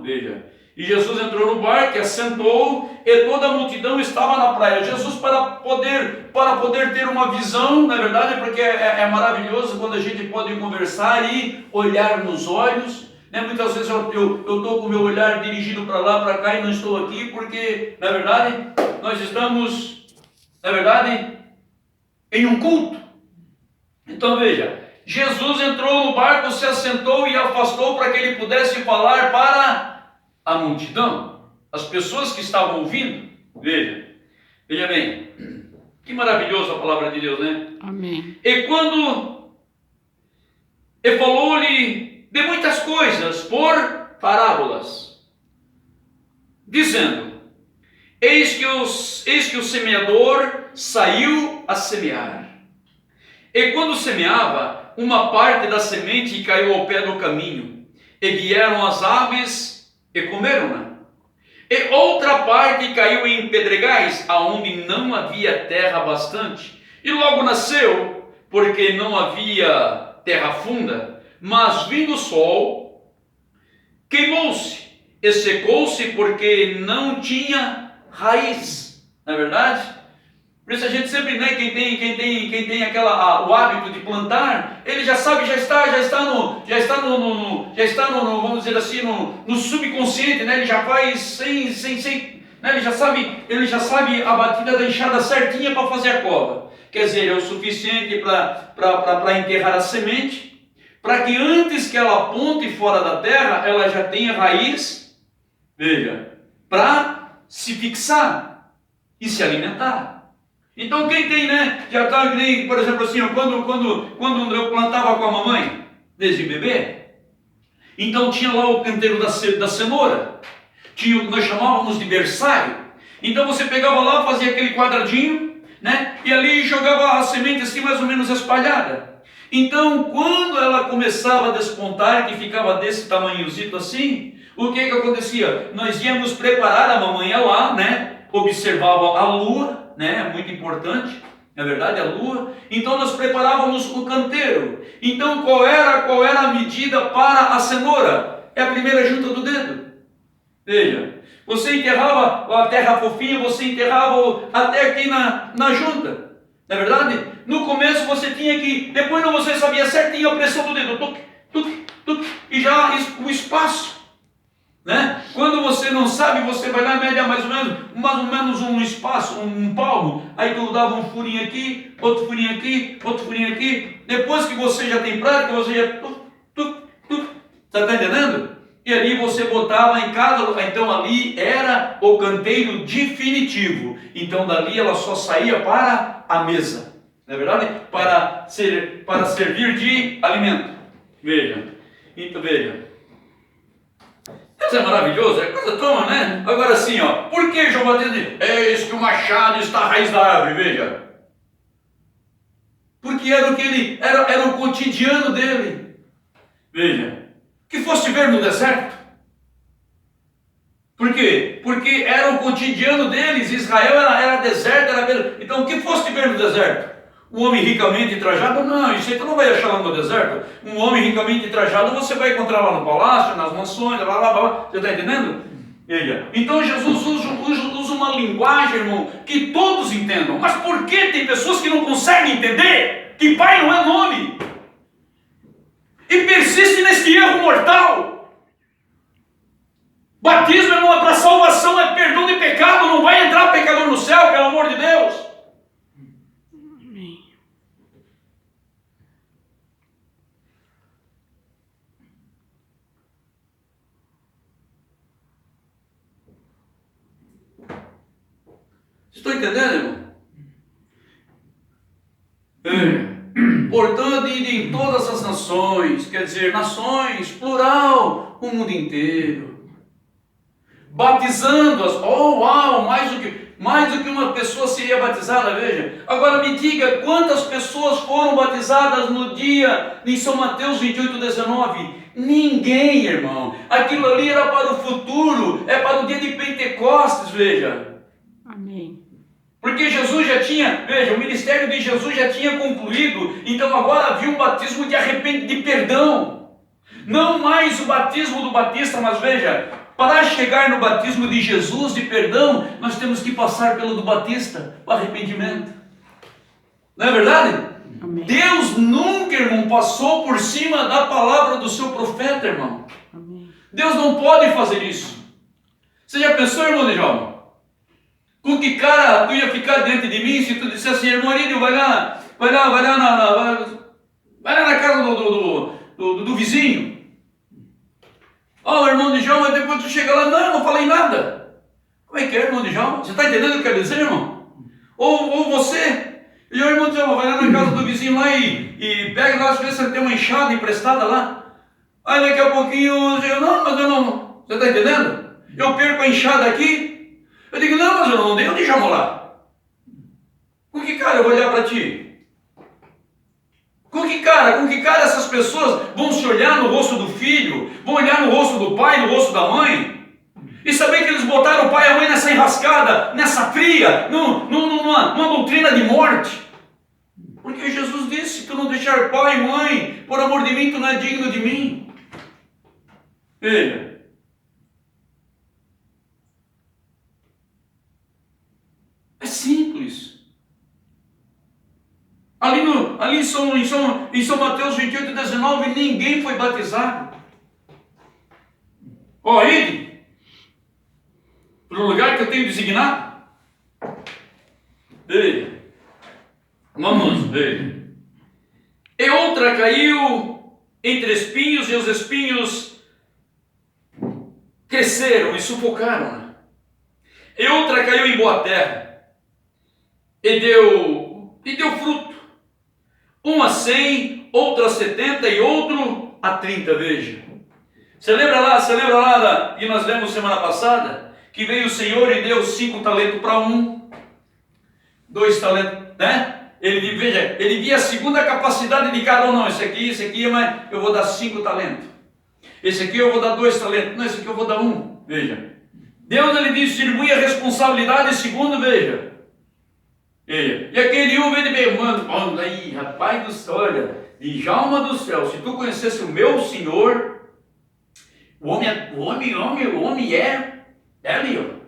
S1: veja. E Jesus entrou no barco, assentou, e toda a multidão estava na praia. Jesus, para poder ter uma visão, na verdade, porque é maravilhoso quando a gente pode conversar e olhar nos olhos, né? Muitas vezes eu estou com o meu olhar dirigido para lá, para cá, e não estou aqui, porque, na verdade, nós estamos, em um culto. Então veja, Jesus entrou no barco, se assentou e afastou para que ele pudesse falar para a multidão, as pessoas que estavam ouvindo. Veja bem, que maravilhosa a palavra de Deus, né?
S2: Amém.
S1: E falou-lhe de muitas coisas por parábolas, dizendo: eis que o semeador saiu a semear. E quando semeava, uma parte da semente caiu ao pé do caminho, e vieram as aves e comeram-na. E outra parte caiu em pedregais, aonde não havia terra bastante, e logo nasceu, porque não havia terra funda. Mas vindo o sol, queimou-se e secou-se, porque não tinha raiz. Não é verdade? Por isso a gente sempre, né, quem tem o hábito de plantar, ele já sabe, já está no, vamos dizer assim, no subconsciente, né? Ele já faz sem, né? Ele já sabe a batida da enxada certinha para fazer a cova. Quer dizer, é o suficiente para enterrar a semente, para que antes que ela aponte fora da terra, ela já tenha raiz, veja, para se fixar e se alimentar. Então quem tem, né, já está, por exemplo assim, quando eu plantava com a mamãe, desde bebê, então tinha lá o canteiro da cenoura, nós chamávamos de berçário. Então você pegava lá, fazia aquele quadradinho, né, e ali jogava a semente assim mais ou menos espalhada. Então quando ela começava a despontar, que ficava desse tamanhozito assim, o que acontecia? Nós íamos preparar, a mamãe ia lá, né, observava a lua, né? É muito importante, na verdade, a lua. Então nós preparávamos o canteiro. Então qual era a medida para a cenoura? É a primeira junta do dedo. Veja, Você enterrava a terra fofinha, você enterrava até aqui na junta. Não é verdade? No começo você tinha que, depois não você sabia certinho a pressão do dedo, tuc, tuc, tuc, e já o espaço. Né? Quando você não sabe, você vai lá e mede mais ou menos um espaço, um palmo, aí tu dava um furinho aqui, outro furinho aqui, outro furinho aqui. Depois que você já tem prática, você já tá entendendo? E ali você botava em casa, então ali era o canteiro definitivo. Então dali ela só saía para a mesa, não é verdade? Para servir de alimento. Veja, então veja. Deus é maravilhoso, é coisa toma, né? Agora sim, ó, por que João Batista diz, eis que o machado está à raiz da árvore, veja. Porque era o que ele, era o cotidiano dele. Veja, que foste ver no deserto. Por quê? Porque era o cotidiano deles, Israel era deserto, então o que foste ver no deserto? Um homem ricamente trajado? Não, isso aí tu não vai achar lá no deserto. Um homem ricamente trajado você vai encontrar lá no palácio, nas mansões, lá. Você está entendendo? Então Jesus usa uma linguagem, irmão, que todos entendam. Mas por que tem pessoas que não conseguem entender que pai não é nome? E persiste nesse erro mortal. Batismo, irmão, é para salvação, é perdão de pecado. Não vai entrar pecador no céu, pelo amor de Deus. Estou entendendo, irmão? Portanto, ide em todas as nações, quer dizer, nações, plural, o mundo inteiro. Batizando-as, oh uau, mais do que uma pessoa seria batizada, veja. Agora me diga, quantas pessoas foram batizadas no dia, em São Mateus 28:19? Ninguém, irmão. Aquilo ali era para o futuro, é para o dia de Pentecostes, veja.
S2: Amém.
S1: Porque Jesus já tinha, veja, o ministério de Jesus já tinha concluído, então agora havia um batismo de perdão. Não mais o batismo do Batista, mas veja, para chegar no batismo de Jesus de perdão, nós temos que passar pelo do Batista, o arrependimento. Não é verdade?
S2: Amém.
S1: Deus nunca, irmão, passou por cima da palavra do seu profeta, irmão.
S2: Amém.
S1: Deus não pode fazer isso. Você já pensou, irmão de Jó? Com que cara tu ia ficar diante de mim se tu dissesse assim, irmão Arídio, vai lá na casa do vizinho. Ó, irmão de João, mas depois tu chega lá, não falei nada. Como é que é, irmão de João? Você está entendendo o que eu quero dizer, irmão? Ou você, e o irmão de João, vai lá na casa do vizinho lá e pega lá, às vezes você tem uma enxada emprestada lá. Aí daqui a pouquinho, eu não. Você está entendendo? Eu perco a enxada aqui. Eu digo, não, mas eu não dei, eu deixo lá. Com que cara eu vou olhar para ti? Com que cara essas pessoas vão se olhar no rosto do filho, vão olhar no rosto do pai, no rosto da mãe, e saber que eles botaram o pai e a mãe nessa enrascada, nessa fria, numa doutrina de morte? Porque Jesus disse, se tu não deixar pai e mãe, por amor de mim, tu não é digno de mim. Veja. É simples. Ali em São Mateus 28:19, ninguém foi batizado. Ó, ide para o lugar que eu tenho designado. Veja. Vamos ver. E outra caiu entre espinhos, e os espinhos cresceram e sufocaram-na. E outra caiu em boa terra. E deu fruto, um a 100, outro a 70 e outro a 30, veja. Você lembra lá que nós lemos semana passada, que veio o Senhor e deu 5 talentos para um, 2 talentos, né? Ele via a segunda capacidade de cada um, não, esse aqui, mas eu vou dar 5 talentos. Esse aqui eu vou dar 2 talentos, não, esse aqui eu vou dar 1, veja. Deus, ele distribui a responsabilidade segundo, veja. E aquele vem de berrando, aí, rapaz do céu, olha, de alma do céu, se tu conhecesse o meu Senhor, o homem é É ali, ó.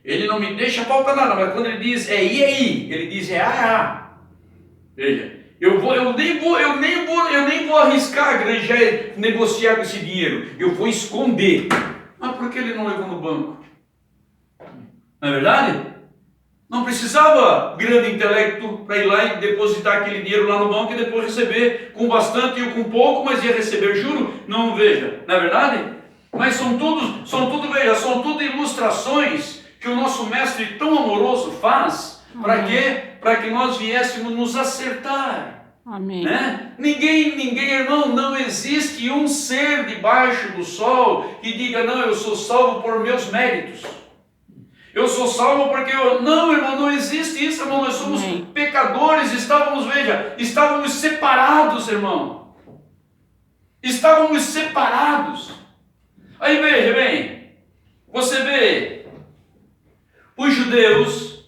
S1: Ele não me deixa faltar nada, mas quando ele diz é aí, ele diz é Veja, eu nem vou arriscar granjear, negociar com esse dinheiro. Eu vou esconder. Mas por que ele não levou no banco? Não é verdade? Não precisava grande intelecto para ir lá e depositar aquele dinheiro lá no banco e depois receber com bastante ou com pouco, mas ia receber juro. Não, veja, não é verdade? Mas são tudo ilustrações que o nosso mestre tão amoroso faz. Para quê? Para que nós viéssemos nos acertar.
S2: Amém.
S1: Né? Ninguém, irmão, não existe um ser debaixo do sol que diga, não, eu sou salvo por meus méritos. Eu sou salvo porque eu... Não, irmão, não existe isso, irmão. Nós somos pecadores, estávamos separados, irmão. Estávamos separados. Aí veja bem, você vê, os judeus,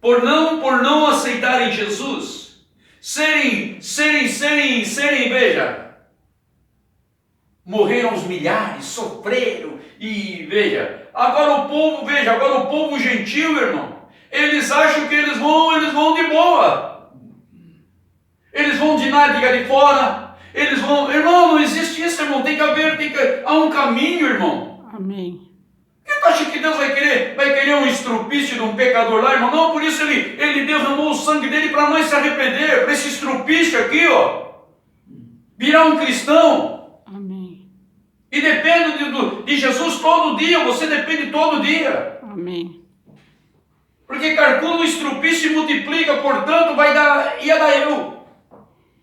S1: por não aceitarem Jesus, serem, veja, morreram os milhares, sofreram, e veja, agora o povo gentil, irmão, eles acham que eles vão de boa, eles vão de nádega de fora, eles vão, irmão, não existe isso, irmão, há um caminho, irmão.
S2: Amém.
S1: Por que tu acha que Deus vai querer um estrupício de um pecador lá, irmão? Não, por isso ele derramou o sangue dele para nós se arrepender, para esse estrupício aqui, ó, virar um cristão.
S2: Amém.
S1: E depende de Jesus todo dia, você depende todo dia.
S2: Amém.
S1: Porque calcula o estrupício e multiplica, portanto, ia dar eu.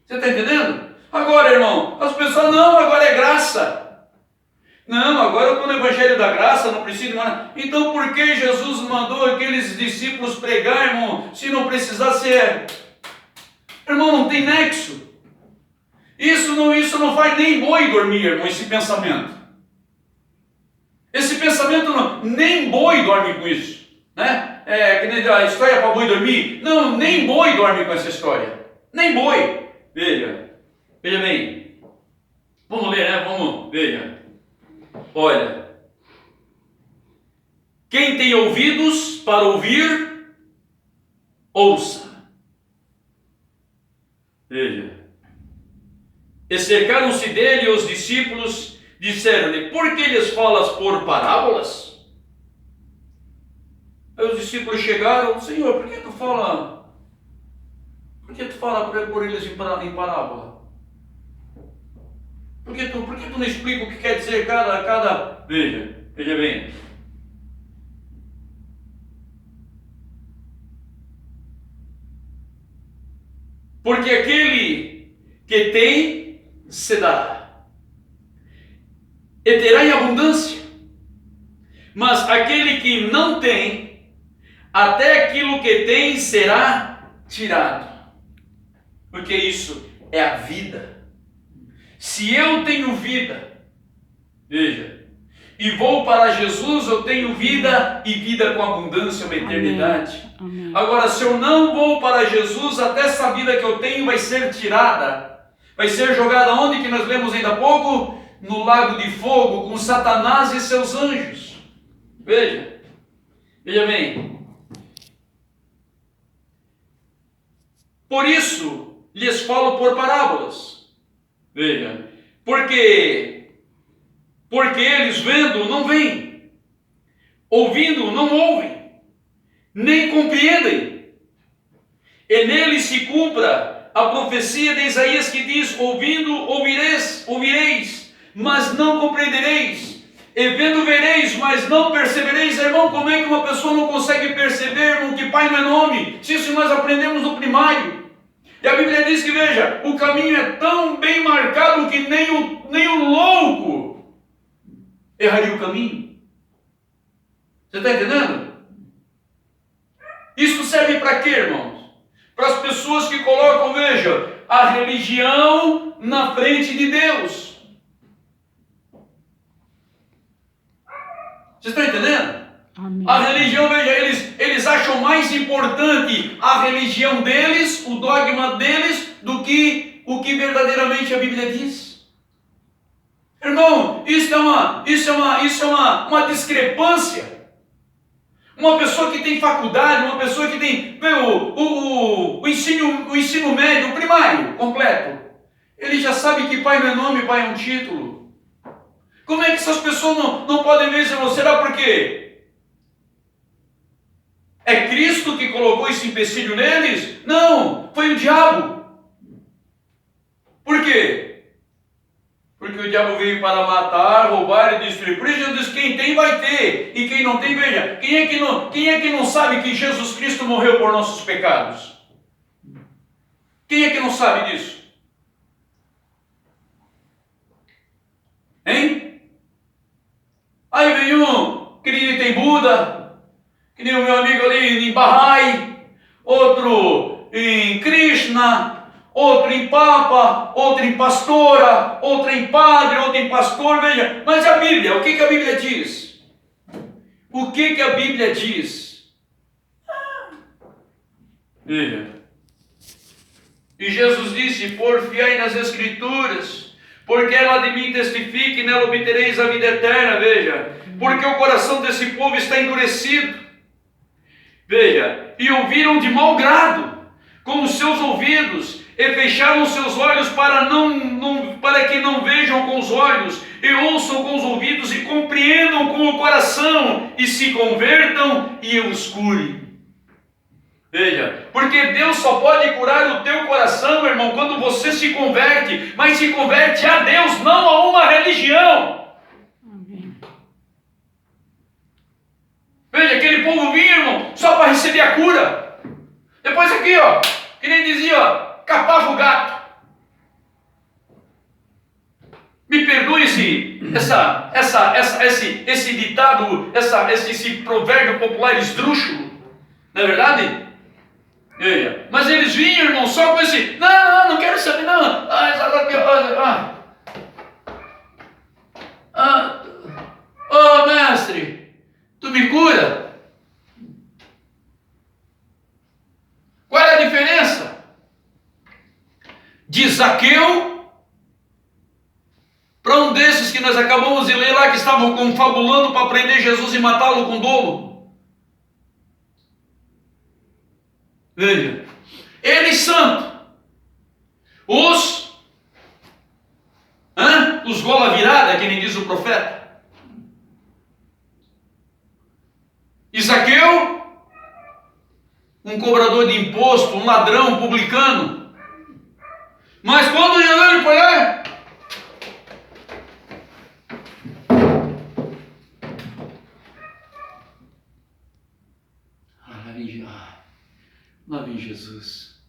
S1: Você está entendendo? Agora, irmão, as pessoas, não, agora é graça. Não, agora eu estou no Evangelho da Graça, não preciso mais. Então por que Jesus mandou aqueles discípulos pregar, irmão, se não precisasse Irmão, não tem nexo. Isso não faz nem boi dormir, irmão, esse pensamento. Esse pensamento não, nem boi dorme com isso. Né? Que nem a história para boi dormir. Não, nem boi dorme com essa história. Nem boi. Veja bem. Vamos ler, né? Veja. Olha, quem tem ouvidos para ouvir, ouça. Veja. E cercaram-se dele os discípulos, disseram-lhe, por que lhes falas por parábolas? Aí os discípulos chegaram, Senhor, por que tu fala por eles em parábola? Por que tu não explica o que quer dizer cada... Veja bem. Porque aquele que tem, se dá, e terá em abundância. Mas aquele que não tem, até aquilo que tem será tirado. Porque isso é a vida. Se eu tenho vida, veja, e vou para Jesus, eu tenho vida e vida com abundância, uma eternidade.
S2: Amém.
S1: Agora, se eu não vou para Jesus, até essa vida que eu tenho vai ser tirada. Vai ser jogada onde que nós lemos ainda há pouco? No lago de fogo, com Satanás e seus anjos. Veja bem. Por isso, lhes falo por parábolas. Veja, porque eles vendo não veem, ouvindo não ouvem, nem compreendem. E nele se cumpra a profecia de Isaías que diz, ouvindo ouvireis, mas não compreendereis, e vendo vereis, mas não percebereis. Irmão, como é que uma pessoa não consegue perceber, irmão, que pai não é nome? Se isso nós aprendemos no primário. E a Bíblia diz que, veja, o caminho é tão bem marcado que nem o louco erraria o caminho. Você está entendendo? Isso serve para quê, irmãos? Para as pessoas que colocam, veja, a religião na frente de Deus. Você está entendendo?
S2: Amém.
S1: A religião, veja, eles acham mais importante a religião deles, o dogma deles, do que o que verdadeiramente a Bíblia diz. Irmão, isso é uma discrepância. Uma pessoa que tem faculdade, uma pessoa que tem o ensino médio, o primário completo, ele já sabe que pai não é nome, pai é um título. Como é que essas pessoas não podem ver isso? Será por quê? É Cristo que colocou esse empecilho neles? Não, foi o diabo. Por quê? Porque o diabo veio para matar, roubar e destruir. Por isso Jesus diz, quem tem vai ter, e quem não tem, veja. Quem é que não sabe que Jesus Cristo morreu por nossos pecados? Quem é que não sabe disso? Hein? Aí vem um que nem tem Buda, que nem o meu amigo ali em Bahá'í, outro em Krishna, outro em Papa, outro em pastora, outro em padre, outro em pastor, veja. Mas a Bíblia, o que a Bíblia diz? O que a Bíblia diz? Veja. E Jesus disse, porfiai nas Escrituras, porque ela de mim testifica e nela obtereis a vida eterna, veja. Porque o coração desse povo está endurecido. Veja, e ouviram de mau grado com os seus ouvidos, e fecharam os seus olhos para que não vejam com os olhos, e ouçam com os ouvidos, e compreendam com o coração, e se convertam, e eu os cure. Veja, porque Deus só pode curar o teu coração, irmão, quando você se converte, mas se converte a Deus, não a uma religião.
S2: Amém.
S1: Veja, aquele povo vinha, irmão, só para receber a cura. Depois aqui, ó, que nem dizia, ó, capava o gato. Me perdoe esse ditado, esse provérbio popular esdrúxulo, não é verdade? Mas eles vinham, irmão, só com esse, não quero saber, não. Ô mestre, tu me cura? Qual é a diferença de Zaqueu para um desses que nós acabamos de ler lá, que estavam confabulando para prender Jesus e matá-lo com dolo? Veja, ele santo, os gola virada, que nem diz o profeta. E Zaqueu, um cobrador de imposto, um ladrão, um publicano. Mas quando Jesus foi lá, lá vem Jesus.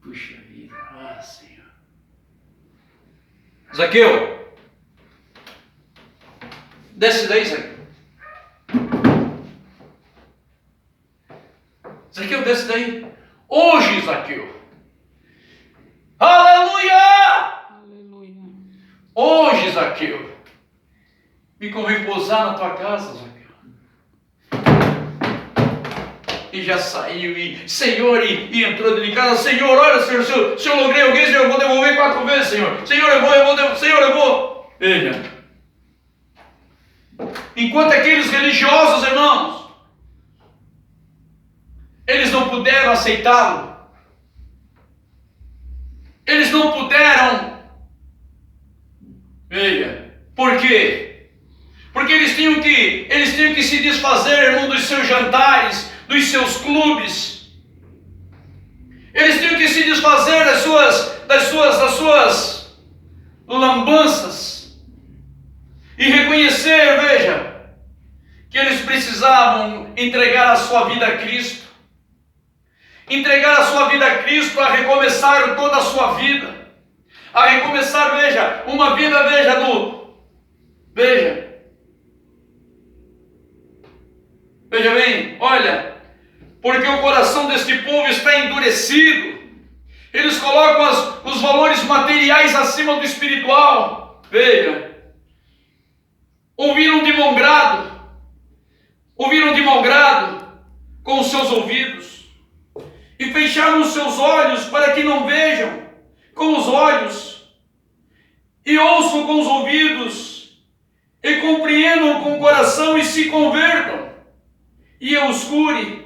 S1: Puxa vida, Senhor. Zaqueu, desce daí, Zaqueu. Zaqueu, desce daí. Hoje, Zaqueu. Aleluia!
S2: Aleluia.
S1: Hoje, Zaqueu, me convém pousar na tua casa, Zaqueu. E já saiu, Senhor, e entrou dentro de casa. Senhor, olha, Senhor, se eu logrei alguém, Senhor, eu vou devolver 4 vezes, Senhor. Senhor, eu vou. Veja. Enquanto aqueles religiosos, irmãos, eles não puderam aceitá-lo. Eles não puderam. Veja. Por quê? Porque eles tinham que se desfazer, irmão, dos seus jantares, dos seus clubes. Eles tinham que se desfazer das suas lambanças e reconhecer, veja, que eles precisavam entregar a sua vida a Cristo. Entregar a sua vida a Cristo para recomeçar toda a sua vida. A recomeçar, veja, uma vida, veja bem, olha, porque o coração deste povo está endurecido. Eles colocam os valores materiais acima do espiritual. Veja, ouviram de mau grado com os seus ouvidos e fecharam os seus olhos para que não vejam com os olhos e ouçam com os ouvidos, e compreendam com o coração, e se convertam, e eu os cure.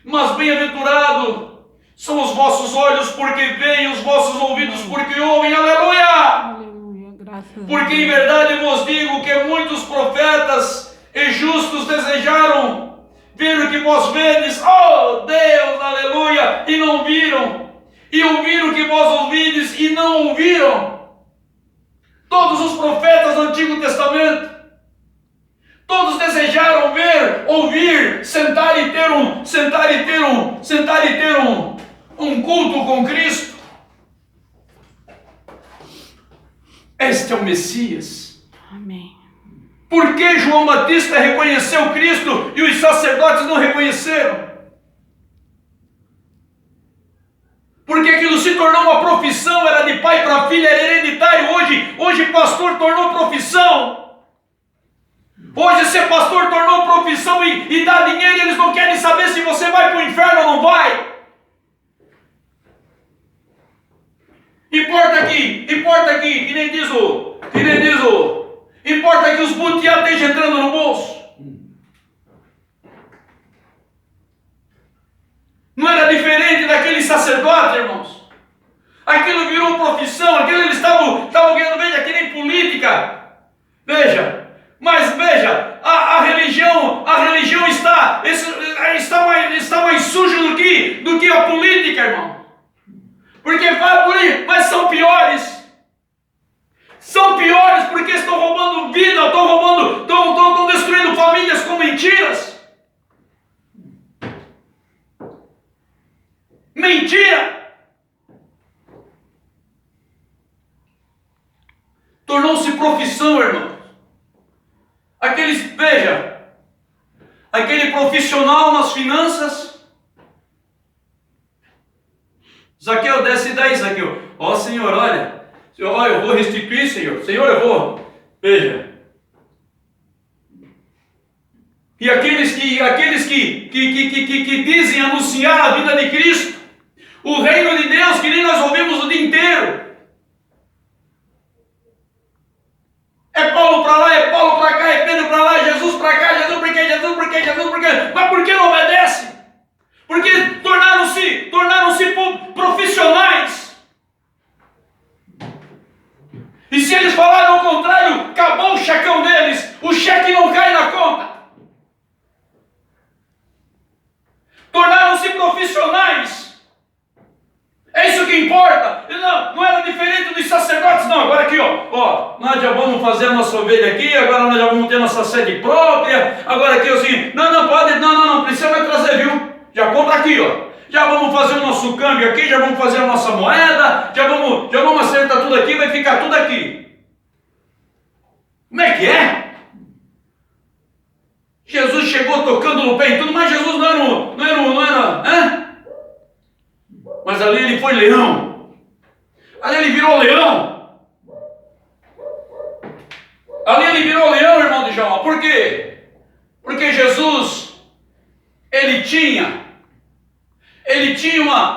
S1: Mas bem-aventurado são os vossos olhos, porque veem, os vossos ouvidos, porque ouvem. Aleluia!
S2: Aleluia. Graças a
S1: Porque em
S2: Deus.
S1: verdade vos digo que muitos profetas e justos desejaram ver o que vós vedes, oh Deus, aleluia, e não viram, e ouvir o que vós ouvides e não ouviram. Todos os profetas do Antigo Testamento, todos desejaram ver, ouvir, sentar e ter um culto com Cristo. Este é o Messias.
S2: Amém.
S1: Por que João Batista reconheceu Cristo e os sacerdotes não reconheceram? Porque aquilo se tornou uma profissão, era de pai para filho, era hereditário. Hoje pastor tornou profissão. Hoje ser pastor tornou profissão e dá dinheiro e eles não querem saber se você vai para o inferno ou não vai. Importa aqui, que nem diz o, importa que os butiá estejam entrando no bolso. Não era diferente daquele sacerdote, irmãos. Aquilo virou profissão, aquilo eles estavam ganhando, veja, que nem política. Veja, mas veja, a religião está mais suja do que a política, irmão. Porque vai por aí, mas são piores. São piores porque estão roubando vida, estão destruindo famílias com mentiras. Mentira! Tornou-se profissão, irmão. Aquele profissional nas finanças. Zaqueu, desce daí, Zaqueu. Ó Senhor, olha, eu vou restituir, Senhor. Senhor, eu vou. Veja. E aqueles que dizem anunciar a vida de Cristo, o reino de Deus, que nem nós ouvimos o dia inteiro. É Paulo para lá, é Paulo para cá, é Pedro para lá, Jesus para cá, Jesus por quê? Mas por que não obedece? Porque tornaram-se profissionais. E se eles falarem ao contrário, acabou o checão deles, o cheque não cai na conta. Tornaram-se profissionais. É isso que importa. Não era diferente dos sacerdotes, não. Agora aqui, nós já vamos fazer a nossa ovelha aqui, agora nós já vamos ter nossa sede própria. Agora aqui assim, não precisa mais trazer, viu? Já compra aqui, Já vamos fazer o nosso câmbio aqui, já vamos fazer a nossa moeda, já vamos acertar tudo aqui, vai ficar tudo aqui. Como é que é? Jesus chegou tocando no pé em tudo, mas Jesus não era, Mas ali ele foi leão. Ali ele virou leão. Ali ele virou leão, irmão de João. Por quê? Porque Jesus, ele tinha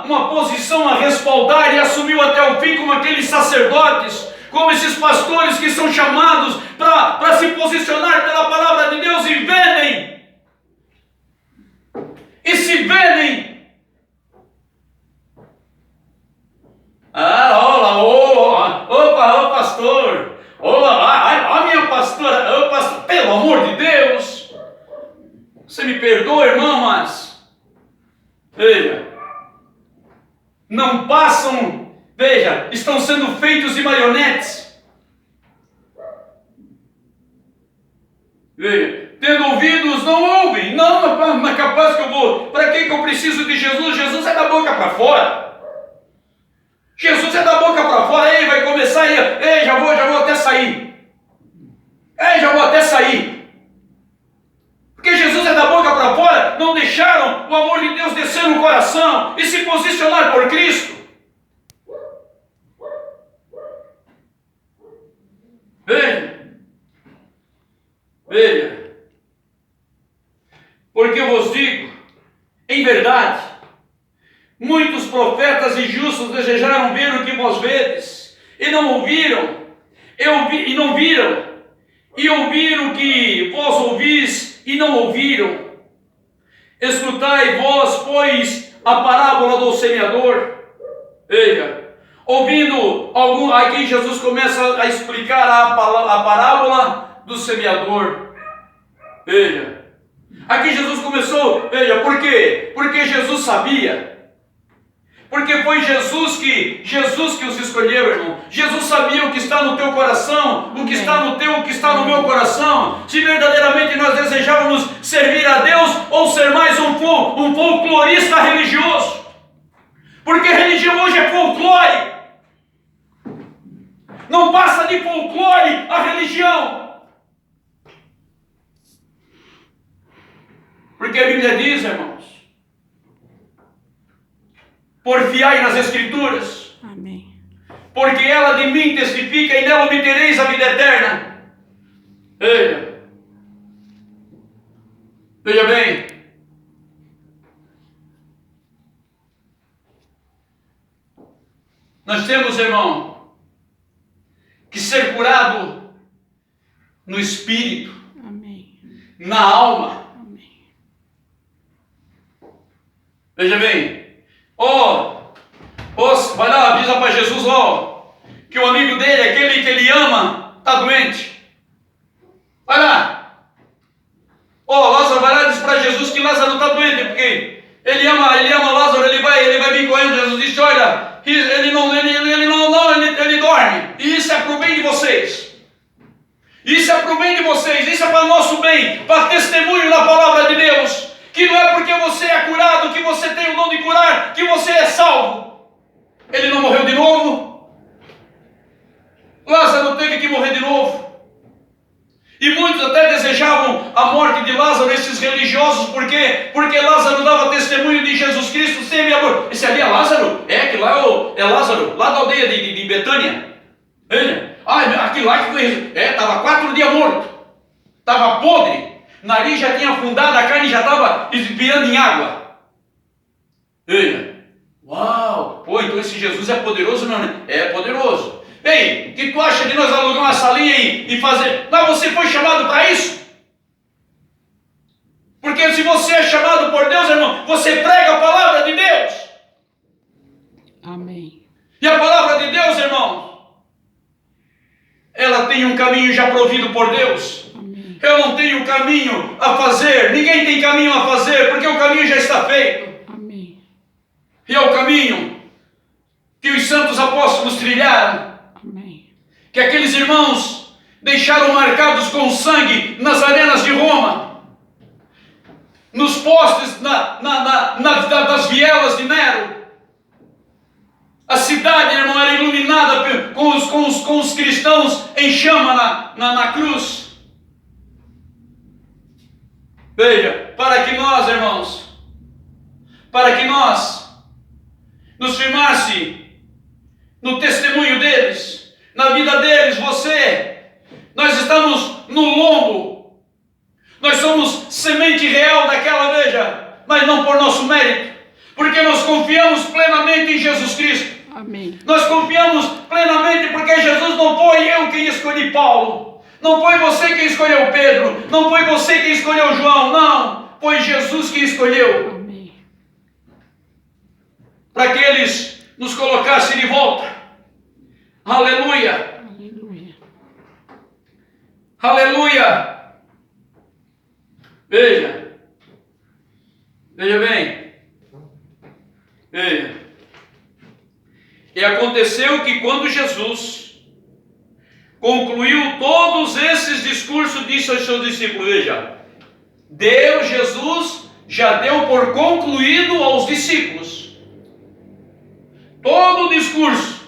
S1: uma posição a respaldar e assumiu até o fim, como aqueles sacerdotes, como esses pastores que são chamados para se posicionar pela palavra de Deus e vendem. E se vendem. Pastor, minha pastora, pastor, pelo amor de Deus, você me perdoa, irmão, mas, veja, não passam, veja, estão sendo feitos de marionetes, veja, tendo ouvidos, não ouvem, mas capaz que eu vou, para que eu preciso de Jesus? Jesus é da boca para fora. Jesus é da boca para fora, vai começar, já vou até sair. Já vou até sair. Porque Jesus é da boca para fora, não deixaram o amor de Deus descer no coração e se posicionar por Cristo. Veja. Porque eu vos digo, em verdade, muitos profetas e justos desejaram ver o que vós vedes, e não ouviram. e não viram, e ouviram que vós ouvis e não ouviram. Escutai vós, pois, a parábola do semeador. Veja, ouvindo aqui Jesus começa a explicar a parábola do semeador. Veja, aqui Jesus começou, veja, por quê? Porque Jesus sabia. Porque foi Jesus que os escolheu, irmão. Jesus sabia o que está no teu coração, o que está no teu, o que está no meu coração. Se verdadeiramente nós desejávamos servir a Deus ou ser mais um folclorista religioso. Porque religião hoje é folclore. Não passa de folclore a religião. Porque a Bíblia diz, irmãos, porfiai nas Escrituras.
S2: Amém.
S1: Porque ela de mim testifica e nela obtereis a vida eterna. Veja bem. Nós temos, irmão, que ser curado no espírito,
S2: Amém.
S1: na alma.
S2: Amém.
S1: Veja bem. Vai lá, avisa para Jesus, que o amigo dele, aquele que ele ama, está doente. Vai lá. Lázaro, vai lá e diz para Jesus que Lázaro está doente, porque ele ama Lázaro, ele vai vir correndo. Jesus disse, olha, ele dorme. E isso é para o bem de vocês. Isso é para o bem de vocês, isso é para o nosso bem, para testemunho da palavra de Deus. Que não é porque você é curado, que você tem o dom de curar, que você é salvo. Ele não morreu de novo. Lázaro teve que morrer de novo. E muitos até desejavam a morte de Lázaro, esses religiosos, porque Lázaro dava testemunho de Jesus Cristo sem amor. Esse ali é Lázaro? Que lá é Lázaro, lá da aldeia de Betânia. Veja, aquilo lá que foi, estava 4 dias morto, estava podre. O nariz já tinha afundado, a carne já estava virando em água. Veja. Uau! Então esse Jesus é poderoso, não é? É poderoso. Ei, o que tu acha de nós alugar uma salinha e fazer? Mas você foi chamado para isso? Porque se você é chamado por Deus, irmão, você prega a palavra de Deus.
S2: Amém.
S1: E a palavra de Deus, irmão, ela tem um caminho já provido por Deus.
S2: Amém.
S1: Eu não tenho caminho a fazer, ninguém tem caminho a fazer, porque o caminho já está feito.
S2: Amém.
S1: E é o caminho que os santos apóstolos trilharam.
S2: Amém.
S1: Que aqueles irmãos deixaram marcados com sangue nas arenas de Roma, nos postes das vielas de Nero. A cidade, irmão, era iluminada com os cristãos em chama na cruz. Veja, para que nós, irmãos, nos firmasse no testemunho deles, na vida deles, nós estamos no lombo, nós somos semente real daquela, veja, mas não por nosso mérito, porque nós confiamos plenamente em Jesus Cristo.
S2: Amém.
S1: Nós confiamos plenamente porque Jesus não foi eu quem escolhi Paulo, não foi você quem escolheu Pedro, não foi você quem escolheu João, não, foi Jesus quem escolheu.
S2: Amém.
S1: Para que eles nos colocassem de volta. Aleluia!
S2: Aleluia.
S1: Aleluia! Veja bem. Veja. E aconteceu que quando Jesus concluiu todos esses discursos, disse aos seus discípulos, veja, Jesus já deu por concluído aos discípulos todo o discurso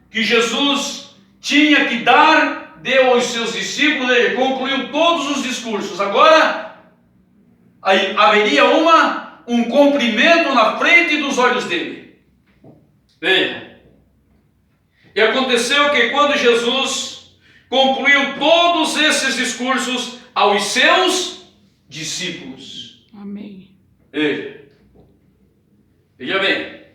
S1: que Jesus tinha que dar, deu aos seus discípulos, ele concluiu todos os discursos. Agora aí haveria um cumprimento na frente dos olhos dele. Veja. E aconteceu que quando Jesus concluiu todos esses discursos aos seus discípulos.
S2: Amém.
S1: Veja bem,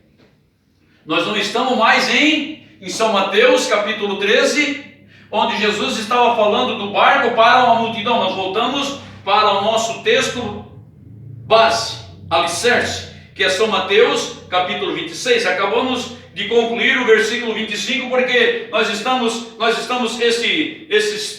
S1: nós não estamos mais em em São Mateus, capítulo 13, onde Jesus estava falando do barco para uma multidão. Nós voltamos para o nosso texto base, alicerce, que é São Mateus, capítulo 26. Acabamos de concluir o versículo 25, porque nós estamos esses